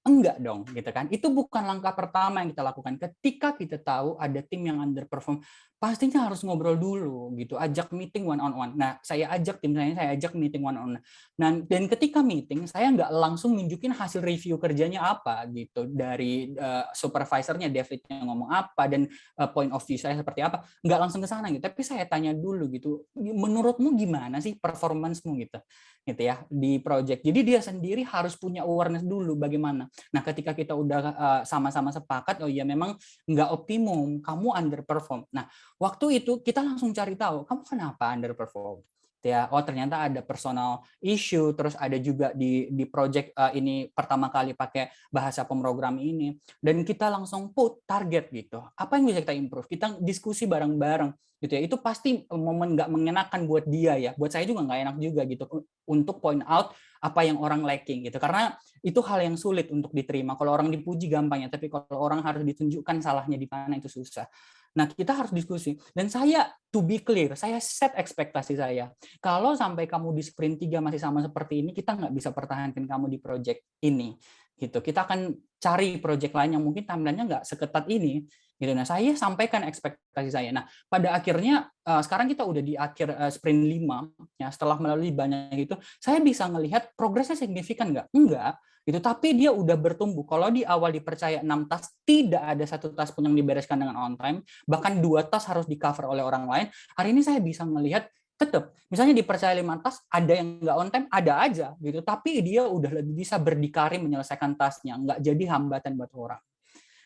Enggak dong, gitu kan. Itu bukan langkah pertama yang kita lakukan. Ketika kita tahu ada tim yang underperform, pastinya harus ngobrol dulu, gitu. Ajak meeting one on one. Nah, saya ajak tim saya ajak meeting one on one. Nah, dan ketika meeting, saya nggak langsung nunjukin hasil review kerjanya apa, gitu. Dari supervisornya, Davidnya ngomong apa, dan point of view saya seperti apa. Nggak langsung ke sana, gitu. Tapi saya tanya dulu, gitu. Menurutmu gimana sih performance-mu, gitu ya, di project. Jadi dia sendiri harus punya awareness dulu bagaimana. Nah, ketika kita udah sama-sama sepakat, oh iya memang nggak optimum, kamu underperform. Nah, waktu itu kita langsung cari tahu, kamu kenapa underperform? Ya, oh ternyata ada personal issue, terus ada juga di project ini pertama kali pakai bahasa pemrogram ini, dan kita langsung put target gitu. Apa yang bisa kita improve? Kita diskusi bareng-bareng gitu ya. Itu pasti momen nggak mengenakan buat dia ya. Buat saya juga nggak enak juga gitu untuk point out apa yang orang lacking gitu. Karena itu hal yang sulit untuk diterima. Kalau orang dipuji gampang ya, tapi kalau orang harus ditunjukkan salahnya di mana itu susah. Nah, kita harus diskusi. Dan saya, to be clear, saya set ekspektasi saya. Kalau sampai kamu di sprint 3 masih sama seperti ini, kita nggak bisa pertahankan kamu di project ini. Gitu. Kita akan cari project lain yang mungkin timeline-nya nggak seketat ini. Gitu. Nah, saya sampaikan ekspektasi saya. Nah, pada akhirnya, sekarang kita udah di akhir sprint 5, ya, setelah melalui banyak itu, saya bisa melihat progresnya signifikan nggak? Enggak. Gitu, tapi dia udah bertumbuh. Kalau di awal dipercaya 6 task, tidak ada satu task pun yang dibereskan dengan on time, bahkan 2 task harus di cover oleh orang lain. Hari ini saya bisa melihat tetap, misalnya dipercaya 5 task, ada yang nggak on time, ada aja gitu. Tapi dia udah lebih bisa berdikari menyelesaikan tasknya, nggak jadi hambatan buat orang.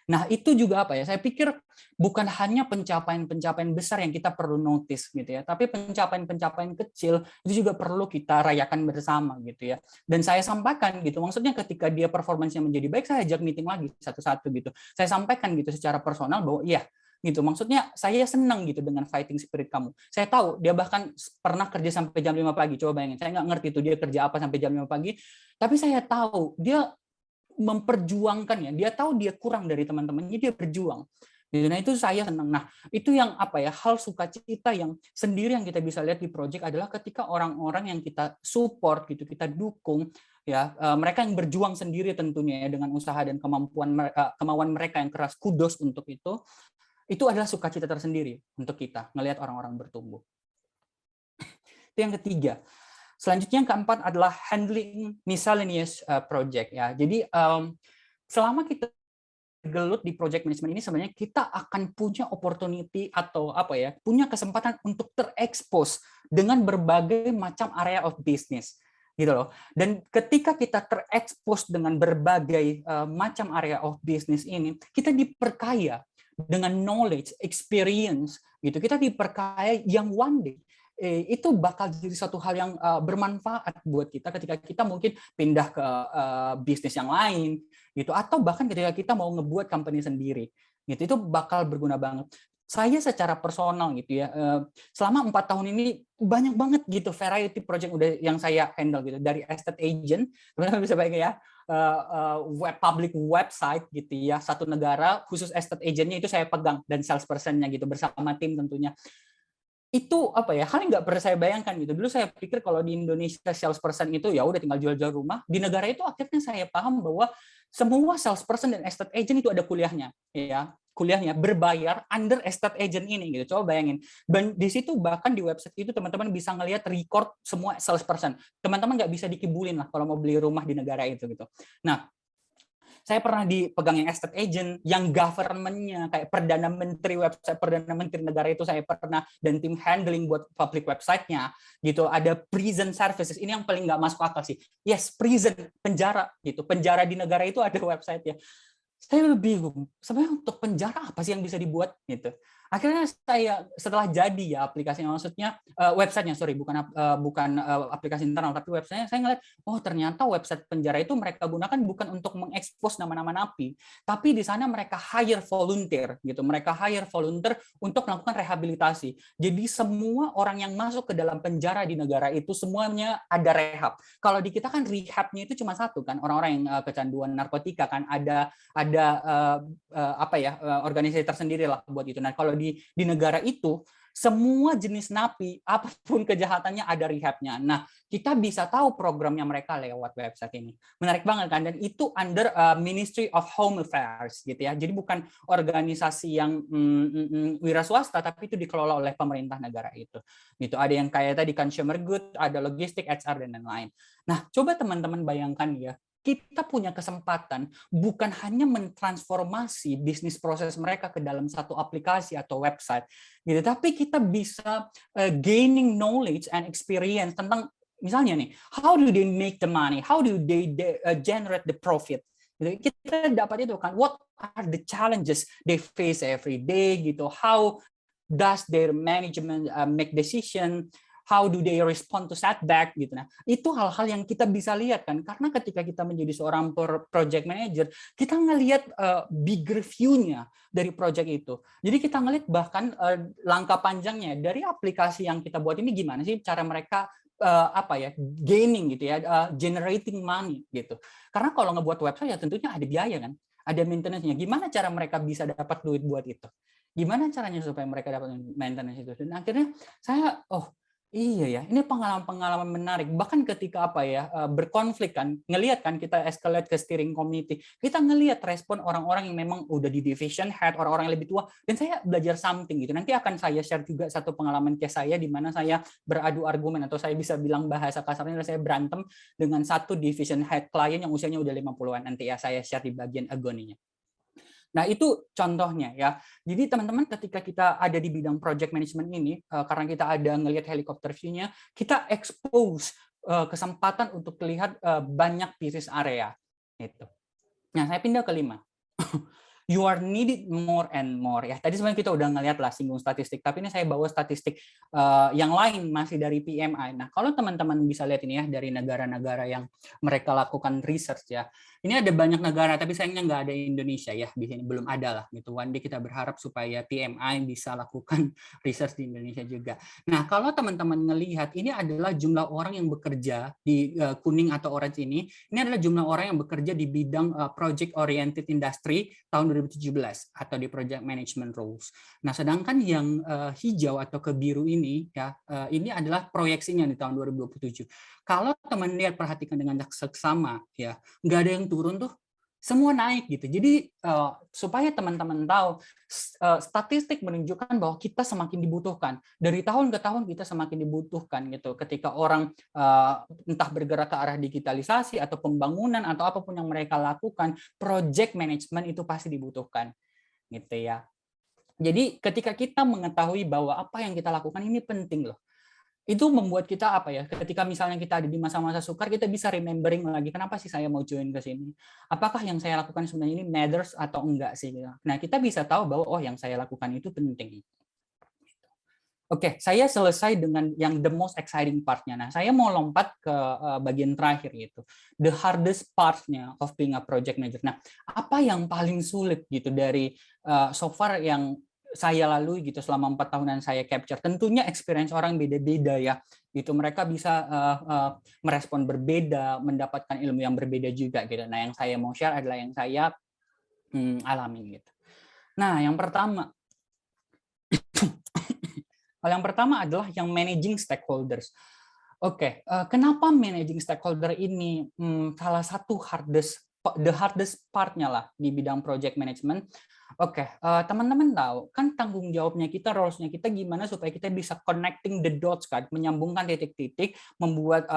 Nah, itu juga apa ya? Saya pikir bukan hanya pencapaian-pencapaian besar yang kita perlu notice gitu ya, tapi pencapaian-pencapaian kecil itu juga perlu kita rayakan bersama gitu ya. Dan saya sampaikan gitu, maksudnya ketika dia performance-nya menjadi baik, saya ajak meeting lagi satu-satu gitu. Saya sampaikan gitu secara personal bahwa iya, gitu. Maksudnya saya senang gitu dengan fighting spirit kamu. Saya tahu dia bahkan pernah kerja sampai jam 5 pagi. Coba bayangin, saya nggak ngerti tuh dia kerja apa sampai jam 5 pagi. Tapi saya tahu dia memperjuangkan ya. Dia tahu dia kurang dari teman-temannya, dia berjuang. Nah, itu saya senang. Nah, itu yang apa ya, hal sukacita yang sendiri yang kita bisa lihat di project adalah ketika orang-orang yang kita support gitu, kita dukung ya, mereka yang berjuang sendiri tentunya ya dengan usaha dan kemauan mereka yang keras, kudos untuk itu adalah sukacita tersendiri untuk kita ngelihat orang-orang bertumbuh. Itu yang ketiga. Selanjutnya yang keempat adalah handling miscellaneous project ya. Jadi selama kita gelut di project management ini, sebenarnya kita akan punya opportunity atau apa ya, punya kesempatan untuk terekspos dengan berbagai macam area of business gitu loh. Dan ketika kita terekspos dengan berbagai macam area of business ini, kita diperkaya dengan knowledge, experience gitu. Kita diperkaya yang one day itu bakal jadi satu hal yang bermanfaat buat kita ketika kita mungkin pindah ke bisnis yang lain gitu, atau bahkan ketika kita mau ngebuat company sendiri gitu, itu bakal berguna banget. Saya secara personal gitu ya, selama 4 tahun ini banyak banget gitu variety project udah yang saya handle gitu, dari estate agent, teman-teman bisa bayangin ya, public website gitu ya, satu negara khusus estate agentnya itu saya pegang, dan salespersonnya gitu bersama tim tentunya. Itu apa ya, hal yang nggak pernah saya bayangkan gitu. Dulu saya pikir kalau di Indonesia salesperson itu ya udah tinggal jual-jual rumah. Di negara itu akhirnya saya paham bahwa semua salesperson dan estate agent itu ada kuliahnya, ya kuliahnya berbayar under estate agent ini gitu. Coba bayangin. Dan di situ bahkan di website itu teman-teman bisa ngelihat record semua salesperson. Teman-teman nggak bisa dikibulin lah kalau mau beli rumah di negara itu gitu. Nah, saya pernah dipegang yang estate agent, yang government-nya kayak perdana menteri website perdana menteri negara itu saya pernah, dan tim handling buat public website-nya gitu. Ada prison services, ini yang paling nggak masuk akal sih. Yes, prison, penjara gitu. Penjara di negara itu ada website-nya. Saya bingung, sebenarnya untuk penjara apa sih yang bisa dibuat gitu. Akhirnya saya setelah jadi ya aplikasinya, maksudnya websitenya, sorry, bukan aplikasi internal, tapi websitenya, saya ngeliat, oh ternyata website penjara itu mereka gunakan bukan untuk mengekspos nama-nama napi, tapi di sana mereka hire volunteer gitu, mereka hire volunteer untuk melakukan rehabilitasi. Jadi semua orang yang masuk ke dalam penjara di negara itu semuanya ada rehab. Kalau di kita kan rehabnya itu cuma satu kan, orang-orang yang kecanduan narkotika kan, ada organisasi tersendiri lah buat itu. Nah, kalau di negara itu semua jenis napi apapun kejahatannya ada rehabnya. Nah, kita bisa tahu programnya mereka lewat website ini. Menarik banget kan, dan itu under Ministry of Home Affairs gitu ya. Jadi bukan organisasi yang wira swasta, tapi itu dikelola oleh pemerintah negara itu. Gitu. Ada yang kayak tadi consumer good, ada logistik, HR dan lain-lain. Nah, coba teman-teman bayangkan ya, kita punya kesempatan bukan hanya mentransformasi bisnis proses mereka ke dalam satu aplikasi atau website, gitu, tapi kita bisa gaining knowledge and experience tentang misalnya nih, how do they make the money, how do they generate the profit. Gitu. Kita dapat itu kan, what are the challenges they face every day, gitu, how does their management make decision, how do they respond to setback gitu. Nah, itu hal-hal yang kita bisa lihat kan, karena ketika kita menjadi seorang project manager, kita ngelihat bigger view-nya dari project itu. Jadi kita ngelihat bahkan langkah panjangnya dari aplikasi yang kita buat ini, gimana sih cara mereka gaining gitu ya, generating money gitu. Karena kalau ngebuat website ya tentunya ada biaya kan, ada maintenance-nya. Gimana cara mereka bisa dapat duit buat itu? Gimana caranya supaya mereka dapat maintenance itu? Dan akhirnya saya iya ya, ini pengalaman-pengalaman menarik. Bahkan ketika berkonflik kan, ngelihat kan kita escalate ke steering committee, kita ngelihat respon orang-orang yang memang udah di division head, orang-orang yang lebih tua, dan saya belajar something gitu. Nanti akan saya share juga satu pengalaman case saya di mana saya beradu argumen, atau saya bisa bilang bahasa kasarnya saya berantem dengan satu division head klien yang usianya udah 50-an. Nanti ya saya share di bagian agoninya. Nah, itu contohnya ya. Jadi teman-teman ketika kita ada di bidang project management ini, karena kita ada ngelihat helikopter view-nya, kita expose kesempatan untuk lihat banyak bisnis area. Gitu. Nah, saya pindah ke 5. You are needed more and more ya. Tadi sebenarnya kita udah ngelihat lah singgung statistik, tapi ini saya bawa statistik yang lain masih dari PMI. Nah, kalau teman-teman bisa lihat ini ya dari negara-negara yang mereka lakukan research ya. Ini ada banyak negara, tapi sayangnya nggak ada Indonesia ya di sini, belum ada lah gitu. One day kita berharap supaya PMI bisa lakukan research di Indonesia juga. Nah, kalau teman-teman ngelihat ini adalah jumlah orang yang bekerja di kuning atau orange ini adalah jumlah orang yang bekerja di bidang project oriented industry tahun 2017 atau di project management roles. Nah, sedangkan yang hijau atau kebiru ini ya, ini adalah proyeksinya di tahun 2027. Kalau teman lihat perhatikan dengan seksama ya, nggak ada yang turun tuh, semua naik gitu. Jadi supaya teman-teman tahu, statistik menunjukkan bahwa kita semakin dibutuhkan. Dari tahun ke tahun kita semakin dibutuhkan gitu. Ketika orang entah bergerak ke arah digitalisasi atau pembangunan atau apapun yang mereka lakukan, project management itu pasti dibutuhkan gitu ya. Jadi ketika kita mengetahui bahwa apa yang kita lakukan ini penting loh, itu membuat kita ketika misalnya kita ada di masa-masa sukar, kita bisa remembering lagi, kenapa sih saya mau join ke sini, apakah yang saya lakukan sebenarnya ini matters atau enggak sih. Nah, kita bisa tahu bahwa yang saya lakukan itu penting. Oke, saya selesai dengan yang the most exciting part-nya. Nah, saya mau lompat ke bagian terakhir gitu. The hardest part-nya of being a project manager. Nah, apa yang paling sulit gitu dari so far yang saya lalui gitu selama 4 tahunan saya capture. Tentunya experience orang beda-beda ya. Gitu mereka bisa merespon berbeda, mendapatkan ilmu yang berbeda juga gitu. Nah, yang saya mau share adalah yang saya alami gitu. Nah, yang pertama hal yang pertama adalah yang managing stakeholders. Oke, kenapa managing stakeholder ini salah satu the hardest part-nya lah di bidang project management. Oke, teman-teman tahu kan tanggung jawabnya kita, roles-nya kita gimana supaya kita bisa connecting the dots kan, menyambungkan titik-titik, membuat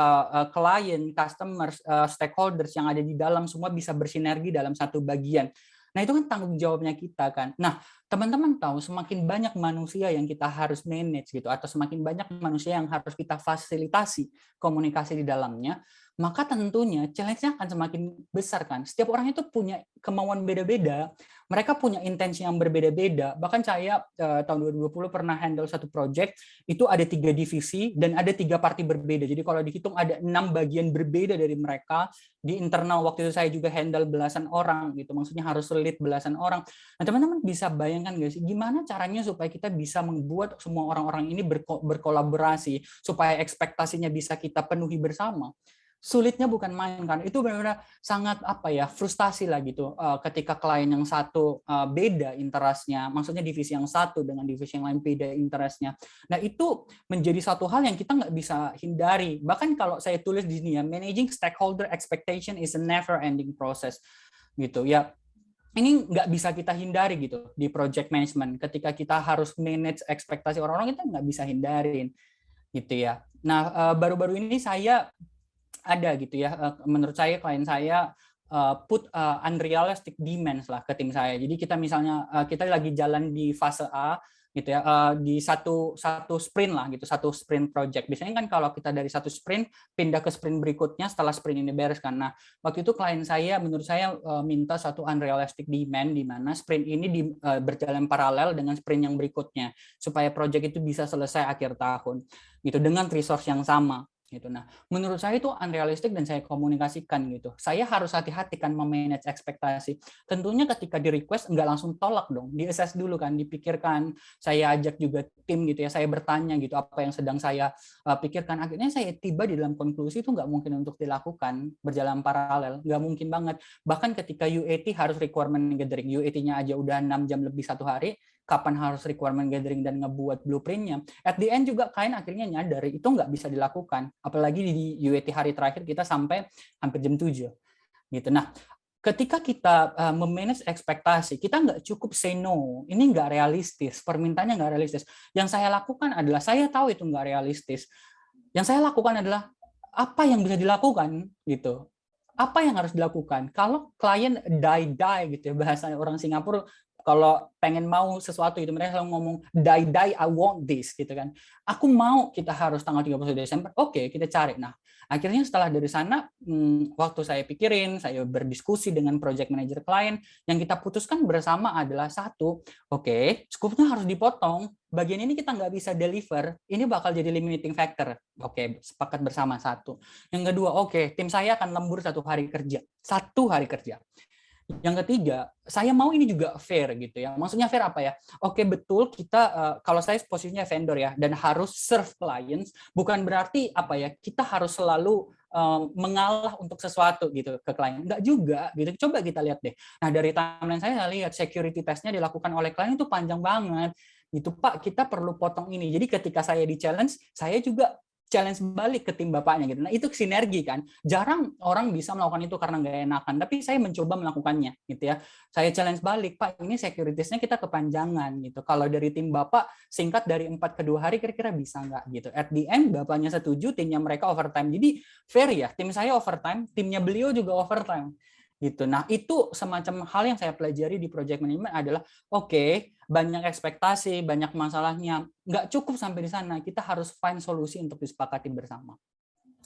klien, customers, stakeholders yang ada di dalam semua bisa bersinergi dalam satu bagian. Nah, itu kan tanggung jawabnya kita kan. Nah, teman-teman tahu semakin banyak manusia yang kita harus manage gitu atau semakin banyak manusia yang harus kita fasilitasi komunikasi di dalamnya, maka tentunya challenge-nya akan semakin besar kan. Setiap orang itu punya kemauan beda-beda, mereka punya intensi yang berbeda-beda. Bahkan saya tahun 2020 pernah handle satu project, itu ada 3 divisi dan ada 3 party berbeda. Jadi kalau dihitung ada 6 bagian berbeda dari mereka. Di internal waktu itu saya juga handle belasan orang gitu, maksudnya harus lead belasan orang. Nah, teman-teman bisa bayangkan nggak sih gimana caranya supaya kita bisa membuat semua orang-orang ini berkolaborasi supaya ekspektasinya bisa kita penuhi bersama. Sulitnya bukan main kan, itu benar-benar sangat apa ya, frustasi lah gitu ketika klien yang satu beda interestnya, maksudnya divisi yang satu dengan divisi yang lain beda interestnya. Nah, itu menjadi satu hal yang kita nggak bisa hindari. Bahkan kalau saya tulis di sini ya, managing stakeholder expectation is a never ending process gitu ya. Ini nggak bisa kita hindari gitu di project management. Ketika kita harus manage ekspektasi orang-orang, kita nggak bisa hindarin gitu ya. Nah, baru-baru ini saya ada gitu ya, menurut saya klien saya put unrealistic demands lah ke tim saya. Jadi kita misalnya kita lagi jalan di fase A gitu ya, di satu sprint lah gitu, satu sprint project. Biasanya kan kalau kita dari satu sprint pindah ke sprint berikutnya setelah sprint ini beres kan. Nah, waktu itu klien saya menurut saya minta satu unrealistic demand di mana sprint ini berjalan paralel dengan sprint yang berikutnya supaya project itu bisa selesai akhir tahun gitu dengan resource yang sama gitu. Nah, menurut saya itu unrealistic dan saya komunikasikan gitu. Saya harus hati-hati kan memanage ekspektasi. Tentunya ketika di request nggak langsung tolak dong, di assess dulu kan, dipikirkan. Saya ajak juga tim gitu ya, saya bertanya gitu apa yang sedang saya pikirkan. Akhirnya saya tiba di dalam konklusi itu nggak mungkin untuk dilakukan berjalan paralel, nggak mungkin banget. Bahkan ketika UAT harus requirement gathering, UAT-nya aja udah 6 jam lebih 1 hari, kapan harus requirement gathering dan ngebuat blueprint-nya. At the end juga klien akhirnya nyadar itu nggak bisa dilakukan. Apalagi di UAT hari terakhir kita sampai hampir jam 7. Gitu. Nah, ketika kita memanage ekspektasi, kita nggak cukup say no. Ini nggak realistis, permintaannya nggak realistis. Yang saya lakukan adalah, saya tahu itu nggak realistis. Yang saya lakukan adalah, apa yang bisa dilakukan gitu. Apa yang harus dilakukan? Kalau klien die gitu ya, bahasa orang Singapura, kalau pengen mau sesuatu itu mereka selalu ngomong die I want this gitu kan. Aku mau kita harus tanggal 31 Desember. Oke, kita cari. Nah, akhirnya setelah dari sana waktu saya pikirin, saya berdiskusi dengan project manager klien, yang kita putuskan bersama adalah satu, oke, skupnya harus dipotong. Bagian ini kita nggak bisa deliver, ini bakal jadi limiting factor. Oke, sepakat bersama satu. Yang kedua, oke, tim saya akan lembur 1 hari kerja. 1 hari kerja. Yang ketiga, saya mau ini juga fair gitu ya. Maksudnya fair apa ya? Oke, betul kita kalau saya posisinya vendor ya dan harus serve clients, bukan berarti apa ya, kita harus selalu mengalah untuk sesuatu gitu ke klien. Enggak juga gitu. Coba kita lihat deh. Nah, dari timeline saya lihat security testnya dilakukan oleh klien itu panjang banget. Gitu, Pak, kita perlu potong ini. Jadi ketika saya di challenge, saya juga challenge balik ke tim bapaknya gitu. Nah, itu sinergi kan. Jarang orang bisa melakukan itu karena nggak enakan, tapi saya mencoba melakukannya gitu ya. Saya challenge balik, Pak, ini securities-nya kita kepanjangan gitu. Kalau dari tim bapak singkat dari 4 ke 2 hari kira-kira bisa nggak gitu. At the end bapaknya setuju, timnya mereka overtime. Jadi fair ya, tim saya overtime, timnya beliau juga overtime. Gitu. Nah, itu semacam hal yang saya pelajari di project management adalah oke, banyak ekspektasi, banyak masalahnya, nggak cukup sampai di sana. Kita harus find solusi untuk disepakati bersama.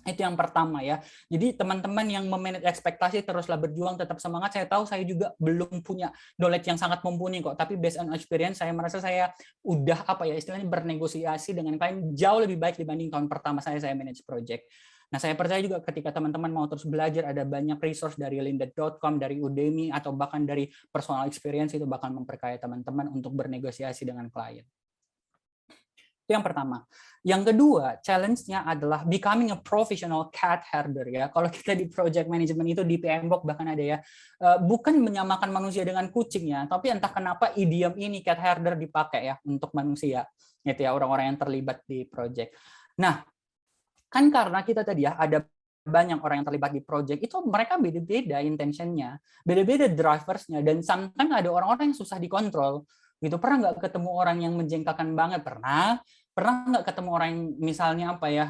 Itu yang pertama ya. Jadi teman-teman yang memanage ekspektasi teruslah berjuang, tetap semangat. Saya tahu saya juga belum punya knowledge yang sangat mumpuni kok, tapi based on experience saya merasa saya udah apa ya istilahnya bernegosiasi dengan klien jauh lebih baik dibanding tahun pertama saya manage project. Nah, saya percaya juga ketika teman-teman mau terus belajar, ada banyak resource dari lynda.com, dari Udemy, atau bahkan dari personal experience itu bakal memperkaya teman-teman untuk bernegosiasi dengan klien. Itu yang pertama. Yang kedua, challenge-nya adalah becoming a professional cat herder ya. Kalau kita di project management itu di PMBOK bahkan ada ya, bukan menyamakan manusia dengan kucing ya, tapi entah kenapa idiom ini cat herder dipakai ya untuk manusia, gitu ya, orang-orang yang terlibat di project. Nah, kan karena kita tadi ya ada banyak orang yang terlibat di project itu mereka beda-beda intentionnya, beda-beda driversnya, dan sometimes ada orang-orang yang susah dikontrol gitu. Pernah nggak ketemu orang yang menjengkelkan banget? Pernah nggak ketemu orang yang misalnya apa ya,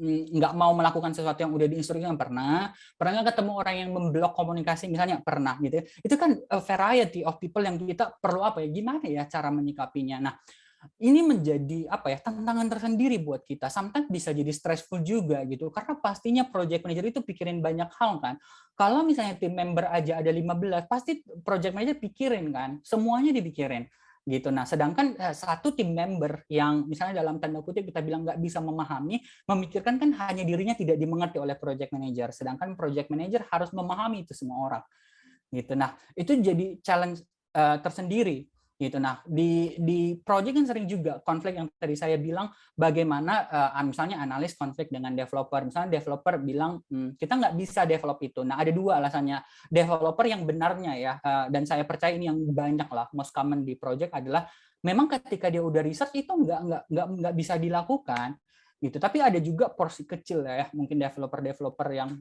nggak mau melakukan sesuatu yang udah diinstruksikan? Pernah nggak ketemu orang yang memblok komunikasi misalnya? Pernah gitu ya. Itu kan a variety of people yang kita perlu apa ya, gimana ya cara menyikapinya. Nah, ini menjadi apa ya, tantangan tersendiri buat kita. Sometimes bisa jadi stressful juga gitu, karena pastinya project manager itu pikirin banyak hal kan. Kalau misalnya tim member aja ada 15, pasti project manager pikirin kan, semuanya dipikirin gitu. Nah, sedangkan satu tim member yang misalnya dalam tanda kutip kita bilang nggak bisa memahami, memikirkan kan hanya dirinya tidak dimengerti oleh project manager, sedangkan project manager harus memahami itu semua orang gitu. Nah, itu jadi challenge tersendiri gitu. Nah, di project kan sering juga konflik yang tadi saya bilang, bagaimana misalnya analis konflik dengan developer. Misalnya developer bilang kita nggak bisa develop itu. Nah, ada dua alasannya. Developer yang benarnya ya, dan saya percaya ini yang banyak lah, most common di project adalah memang ketika dia udah research itu nggak bisa dilakukan gitu. Tapi ada juga porsi kecil ya, mungkin developer yang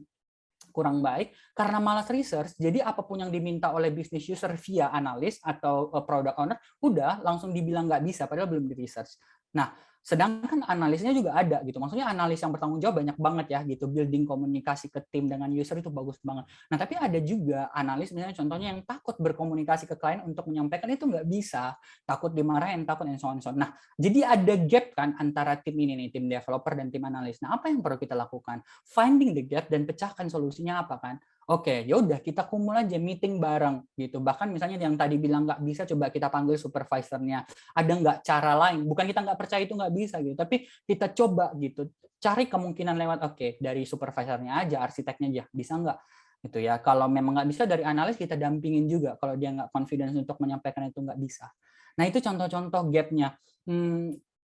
kurang baik karena malas research. Jadi apapun yang diminta oleh business user via analis atau product owner udah langsung dibilang nggak bisa padahal belum di research. Nah, sedangkan analisnya juga ada gitu. Maksudnya analis yang bertanggung jawab banyak banget ya gitu. Building komunikasi ke tim dengan user itu bagus banget. Nah, tapi ada juga analis misalnya contohnya yang takut berkomunikasi ke klien untuk menyampaikan itu nggak bisa. Takut dimarahin, takut and so on. Nah, jadi ada gap kan antara tim ini nih, tim developer dan tim analis. Nah, apa yang perlu kita lakukan? Finding the gap dan pecahkan solusinya apa kan? Oke, ya udah kita kumpul aja meeting bareng gitu. Bahkan misalnya yang tadi bilang nggak bisa, coba kita panggil supervisornya. Ada nggak cara lain? Bukan kita nggak percaya itu nggak bisa gitu, tapi kita coba gitu. Cari kemungkinan lewat dari supervisornya aja, arsiteknya aja, bisa nggak? Gitu ya. Kalau memang nggak bisa dari analis kita dampingin juga. Kalau dia nggak confidence untuk menyampaikan itu nggak bisa. Nah itu contoh-contoh gapnya.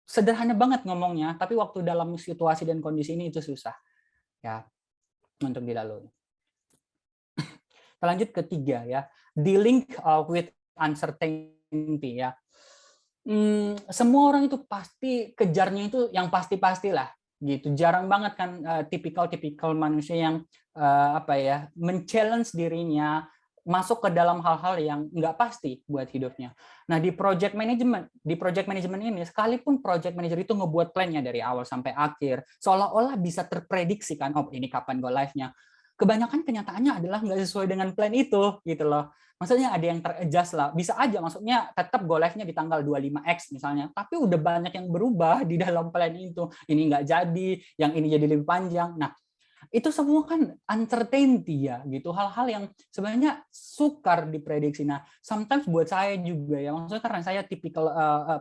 Sederhana banget ngomongnya, tapi waktu dalam situasi dan kondisi ini itu susah ya untuk dilalui. Kita lanjut ketiga ya, dealing with uncertainty ya. Semua orang itu pasti kejarnya itu yang pasti-pastilah gitu. Jarang banget kan tipikal manusia yang men-challenge dirinya masuk ke dalam hal-hal yang nggak pasti buat hidupnya. Nah, di project management ini sekalipun project manager itu ngebuat plan-nya dari awal sampai akhir, seolah-olah bisa terprediksi kan, oh ini kapan go live-nya. Kebanyakan kenyataannya adalah nggak sesuai dengan plan itu gitu loh. Maksudnya ada yang ter-adjust lah. Bisa aja maksudnya tetap go live-nya di tanggal 25X misalnya, tapi udah banyak yang berubah di dalam plan itu. Ini nggak jadi, yang ini jadi lebih panjang. Nah, itu semua kan uncertainty ya gitu, hal-hal yang sebenarnya sukar diprediksi. Nah, sometimes buat saya juga ya, maksudnya karena saya tipikal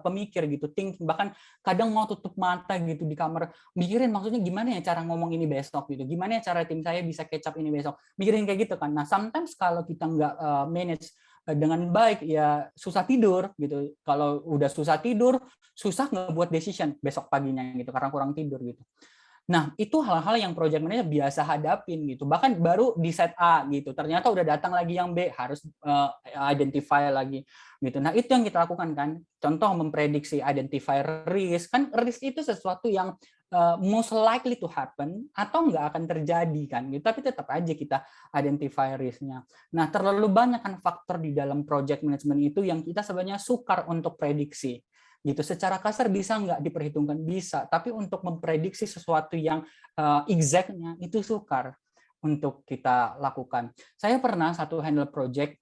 pemikir gitu, bahkan kadang mau tutup mata gitu di kamar mikirin maksudnya gimana ya cara ngomong ini besok gitu, gimana ya cara tim saya bisa catch up ini besok, mikirin kayak gitu kan. Nah, sometimes kalau kita nggak manage dengan baik ya susah tidur gitu. Kalau udah susah tidur, susah ngebuat decision besok paginya gitu karena kurang tidur gitu. Nah, itu hal-hal yang project manager biasa hadapin gitu. Bahkan baru di set A gitu, ternyata udah datang lagi yang B, harus identify lagi gitu. Nah, itu yang kita lakukan kan. Contoh memprediksi identify risk. Kan risk itu sesuatu yang most likely to happen atau nggak akan terjadi kan gitu. Tapi tetap aja kita identify risk-nya. Nah, terlalu banyak kan faktor di dalam project management itu yang kita sebenarnya sukar untuk prediksi gitu. Secara kasar bisa nggak diperhitungkan? Bisa, tapi untuk memprediksi sesuatu yang exactnya itu sukar untuk kita lakukan. Saya pernah satu handle project,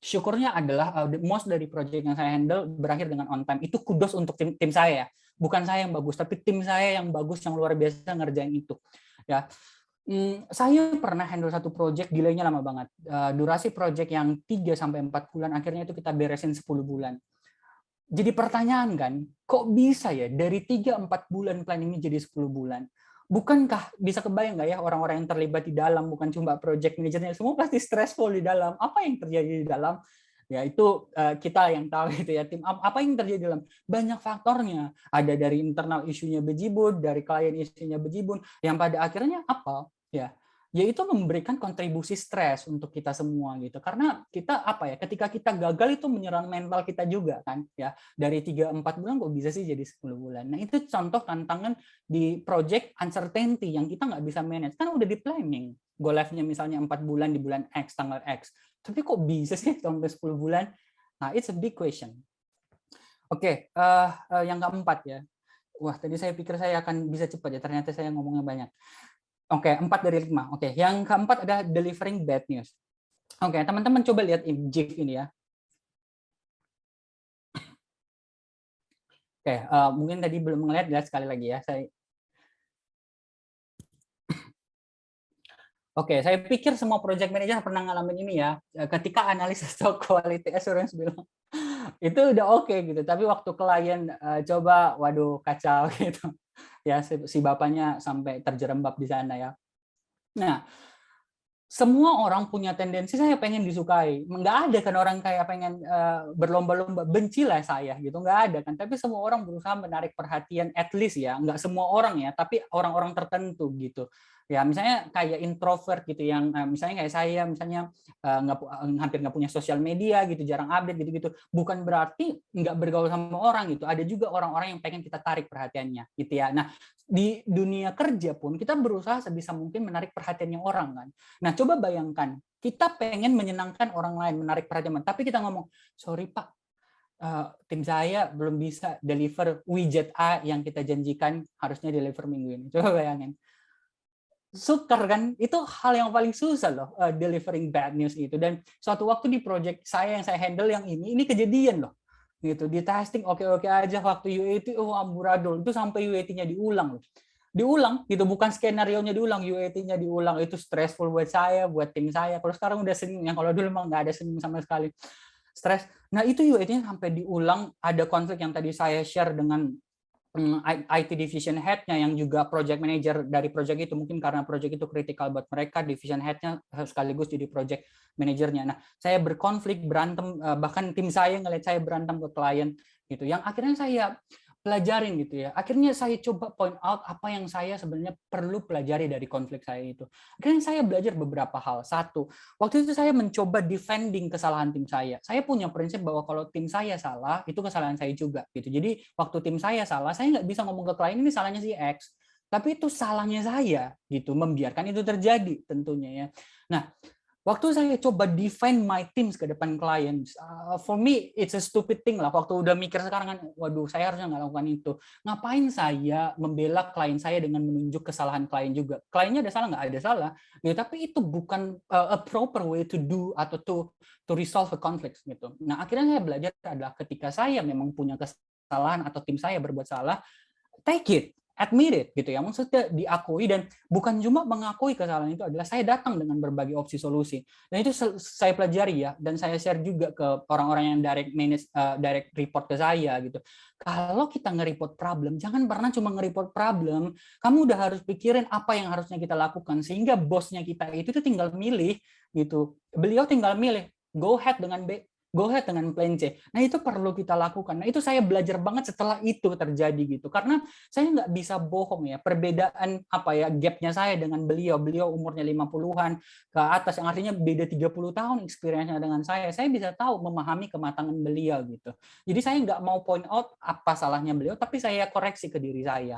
syukurnya adalah most dari project yang saya handle berakhir dengan on time. Itu kudos untuk tim saya. bukan saya yang bagus, tapi tim saya yang bagus, yang luar biasa ngerjain itu. Ya, saya pernah handle satu project, delaynya lama banget. Durasi project yang 3-4 bulan, akhirnya itu kita beresin 10 bulan. Jadi pertanyaan kan, kok bisa ya dari 3-4 bulan planningnya jadi 10 bulan? Bukankah bisa kebayang nggak ya orang-orang yang terlibat di dalam, bukan cuma project manajernya, semua pasti stressful di dalam. Apa yang terjadi di dalam? Ya itu kita yang tahu gitu ya, tim apa yang terjadi di dalam. Banyak faktornya. Ada dari internal isunya bejibun, dari klien isunya bejibun, yang pada akhirnya apa? Ya, yaitu memberikan kontribusi stres untuk kita semua gitu. Karena kita apa ya, ketika kita gagal itu menyerang mental kita juga kan ya. Dari 3-4 bulan kok bisa sih jadi 10 bulan. Nah, itu contoh tantangan di project uncertainty yang kita nggak bisa manage. Kan udah di planning. Go live-nya misalnya 4 bulan di bulan X, tanggal X. Tapi kok bisa sih sampai 10 bulan? Nah, it's a big question. Oke, yang keempat ya. Wah, tadi saya pikir saya akan bisa cepat ya, ternyata saya ngomongnya banyak. Oke, 4 dari 5. Oke, yang keempat ada delivering bad news. Oke, teman-teman coba lihat GIF ini ya. Oke, mungkin tadi belum ngeliat, lihat sekali lagi ya. Oke, saya pikir semua project manager pernah ngalamin ini ya. Ketika analisis atau quality assurance bilang itu udah oke gitu, tapi waktu klien coba, waduh kacau gitu. Ya si bapaknya sampai terjerembab di sana ya. Nah, semua orang punya tendensi saya pengen disukai. Nggak ada kan orang kayak pengen berlomba-lomba bencilah saya gitu, nggak ada kan. Tapi semua orang berusaha menarik perhatian, at least ya, nggak semua orang ya, tapi orang-orang tertentu gitu. Ya misalnya kayak introvert gitu yang misalnya kayak saya misalnya hampir nggak punya sosial media gitu, jarang update gitu-gitu. Bukan berarti nggak bergaul sama orang gitu. Ada juga orang-orang yang pengen kita tarik perhatiannya gitu ya. Nah di dunia kerja pun kita berusaha sebisa mungkin menarik perhatiannya orang kan. Nah, coba bayangkan, kita pengen menyenangkan orang lain, menarik perhatian, tapi kita ngomong, sorry Pak, tim saya belum bisa deliver widget A yang kita janjikan harusnya deliver minggu ini. Coba bayangin. Sukar kan? Itu hal yang paling susah loh, delivering bad news itu. Dan suatu waktu di project saya yang saya handle yang ini kejadian loh. Gitu, di testing oke-oke aja, waktu UAT amburadul, itu sampai UAT-nya diulang gitu, bukan skenario-nya diulang, UAT-nya diulang. Itu stressful buat saya, buat tim saya. Kalau sekarang udah senyum, yang kalau dulu emang nggak ada senyum sama sekali, stres. Nah itu UAT-nya sampai diulang. Ada konflik yang tadi saya share dengan IT division head-nya yang juga project manager dari project itu, mungkin karena project itu kritikal buat mereka, division head-nya sekaligus jadi project manajernya. Nah, saya berkonflik, berantem, bahkan tim saya ngeliat saya berantem ke klien gitu, yang akhirnya saya pelajarin gitu ya. Akhirnya saya coba point out apa yang saya sebenarnya perlu pelajari dari konflik saya itu. Akhirnya saya belajar beberapa hal. Satu, waktu itu saya mencoba defending kesalahan tim saya. Saya punya prinsip bahwa kalau tim saya salah, itu kesalahan saya juga gitu. Jadi waktu tim saya salah, saya nggak bisa ngomong ke klien ini salahnya si X, tapi itu salahnya saya gitu, membiarkan itu terjadi tentunya ya. Nah, waktu saya coba define my teams ke depan clients, for me it's a stupid thing lah. Waktu udah mikir sekarang kan, waduh saya harusnya nggak lakukan itu. Ngapain saya membela klien saya dengan menunjuk kesalahan klien juga? Kliennya ada salah nggak? Ada salah. Ya, tapi itu bukan a proper way to do atau to resolve a conflict gitu. Nah akhirnya saya belajar adalah ketika saya memang punya kesalahan atau tim saya berbuat salah, take it, admit it gitu ya, maksudnya diakui, dan bukan cuma mengakui kesalahan itu, adalah saya datang dengan berbagai opsi solusi. Dan itu saya pelajari ya, dan saya share juga ke orang-orang yang direct report ke saya gitu. Kalau kita nge-report problem, jangan pernah cuma nge-report problem, kamu udah harus pikirin apa yang harusnya kita lakukan, sehingga bosnya kita itu tuh tinggal milih gitu. Beliau tinggal milih go ahead dengan plan C. Nah itu perlu kita lakukan. Nah itu saya belajar banget setelah itu terjadi gitu. Karena saya nggak bisa bohong ya. Perbedaan apa ya, gapnya saya dengan beliau. Beliau umurnya 50-an ke atas, yang artinya beda 30 tahun experience-nya dengan saya. Saya bisa tahu, memahami kematangan beliau gitu. Jadi saya nggak mau point out apa salahnya beliau, tapi saya koreksi ke diri saya.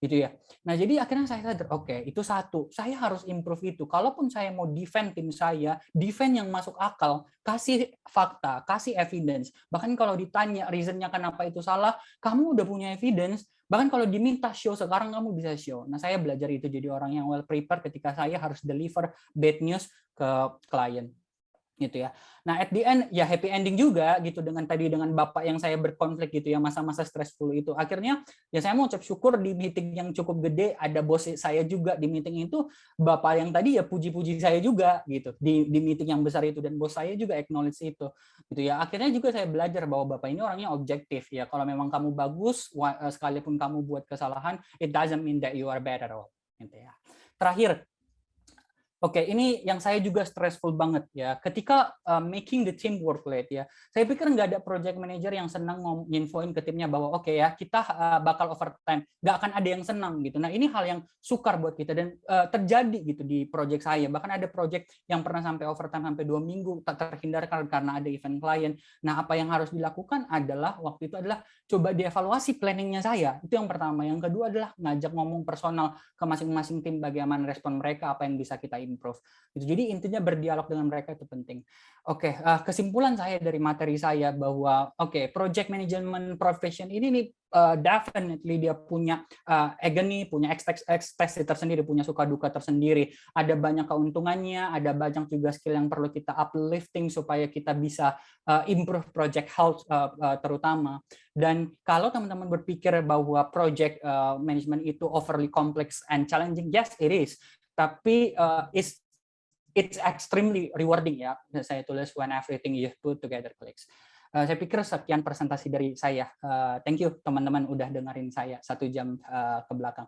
Gitu ya. Nah, jadi akhirnya saya sadar, oke, itu satu, saya harus improve itu. Kalaupun saya mau defend tim saya, defend yang masuk akal, kasih fakta, kasih evidence. Bahkan kalau ditanya reasonnya kenapa itu salah, kamu udah punya evidence. Bahkan kalau diminta show sekarang, kamu bisa show. Nah, saya belajar itu, jadi orang yang well prepared ketika saya harus deliver bad news ke klien. gitu ya. Nah, at the end ya happy ending juga gitu dengan bapak yang saya berkonflik gitu ya, masa-masa stressful itu. Akhirnya ya saya mau ucap syukur di meeting yang cukup gede ada bos saya juga di meeting itu, bapak yang tadi ya puji-puji saya juga gitu di meeting yang besar itu, dan bos saya juga acknowledge itu gitu ya. Akhirnya juga saya belajar bahwa bapak ini orangnya objektif ya. Kalau memang kamu bagus sekalipun kamu buat kesalahan, it doesn't mean that you are bad at all gitu ya. Terakhir, oke, ini yang saya juga stressful banget ya. Ketika making the team work late ya, saya pikir nggak ada project manager yang senang nginfoin ke timnya bahwa oke ya kita bakal overtime, nggak akan ada yang senang gitu. Nah ini hal yang sukar buat kita dan terjadi gitu di project saya. Bahkan ada project yang pernah sampai overtime sampai 2 minggu tak terhindarkan karena ada event klien. Nah apa yang harus dilakukan adalah waktu itu adalah coba dievaluasi planningnya saya. Itu yang pertama. Yang kedua adalah ngajak ngomong personal ke masing-masing tim bagaimana respon mereka, apa yang bisa kita improve. Jadi intinya berdialog dengan mereka itu penting. Oke, kesimpulan saya dari materi saya bahwa project management profession ini nih definitely dia punya agony, punya ekspektasi tersendiri, punya suka duka tersendiri. Ada banyak keuntungannya, ada banyak juga skill yang perlu kita uplifting supaya kita bisa improve project health terutama. Dan kalau teman-teman berpikir bahwa project management itu overly complex and challenging, yes it is. Tapi it's extremely rewarding ya. Saya tulis when everything you put together clicks. Saya pikir sekian presentasi dari saya. Thank you teman-teman udah dengerin saya 1 jam ke belakang.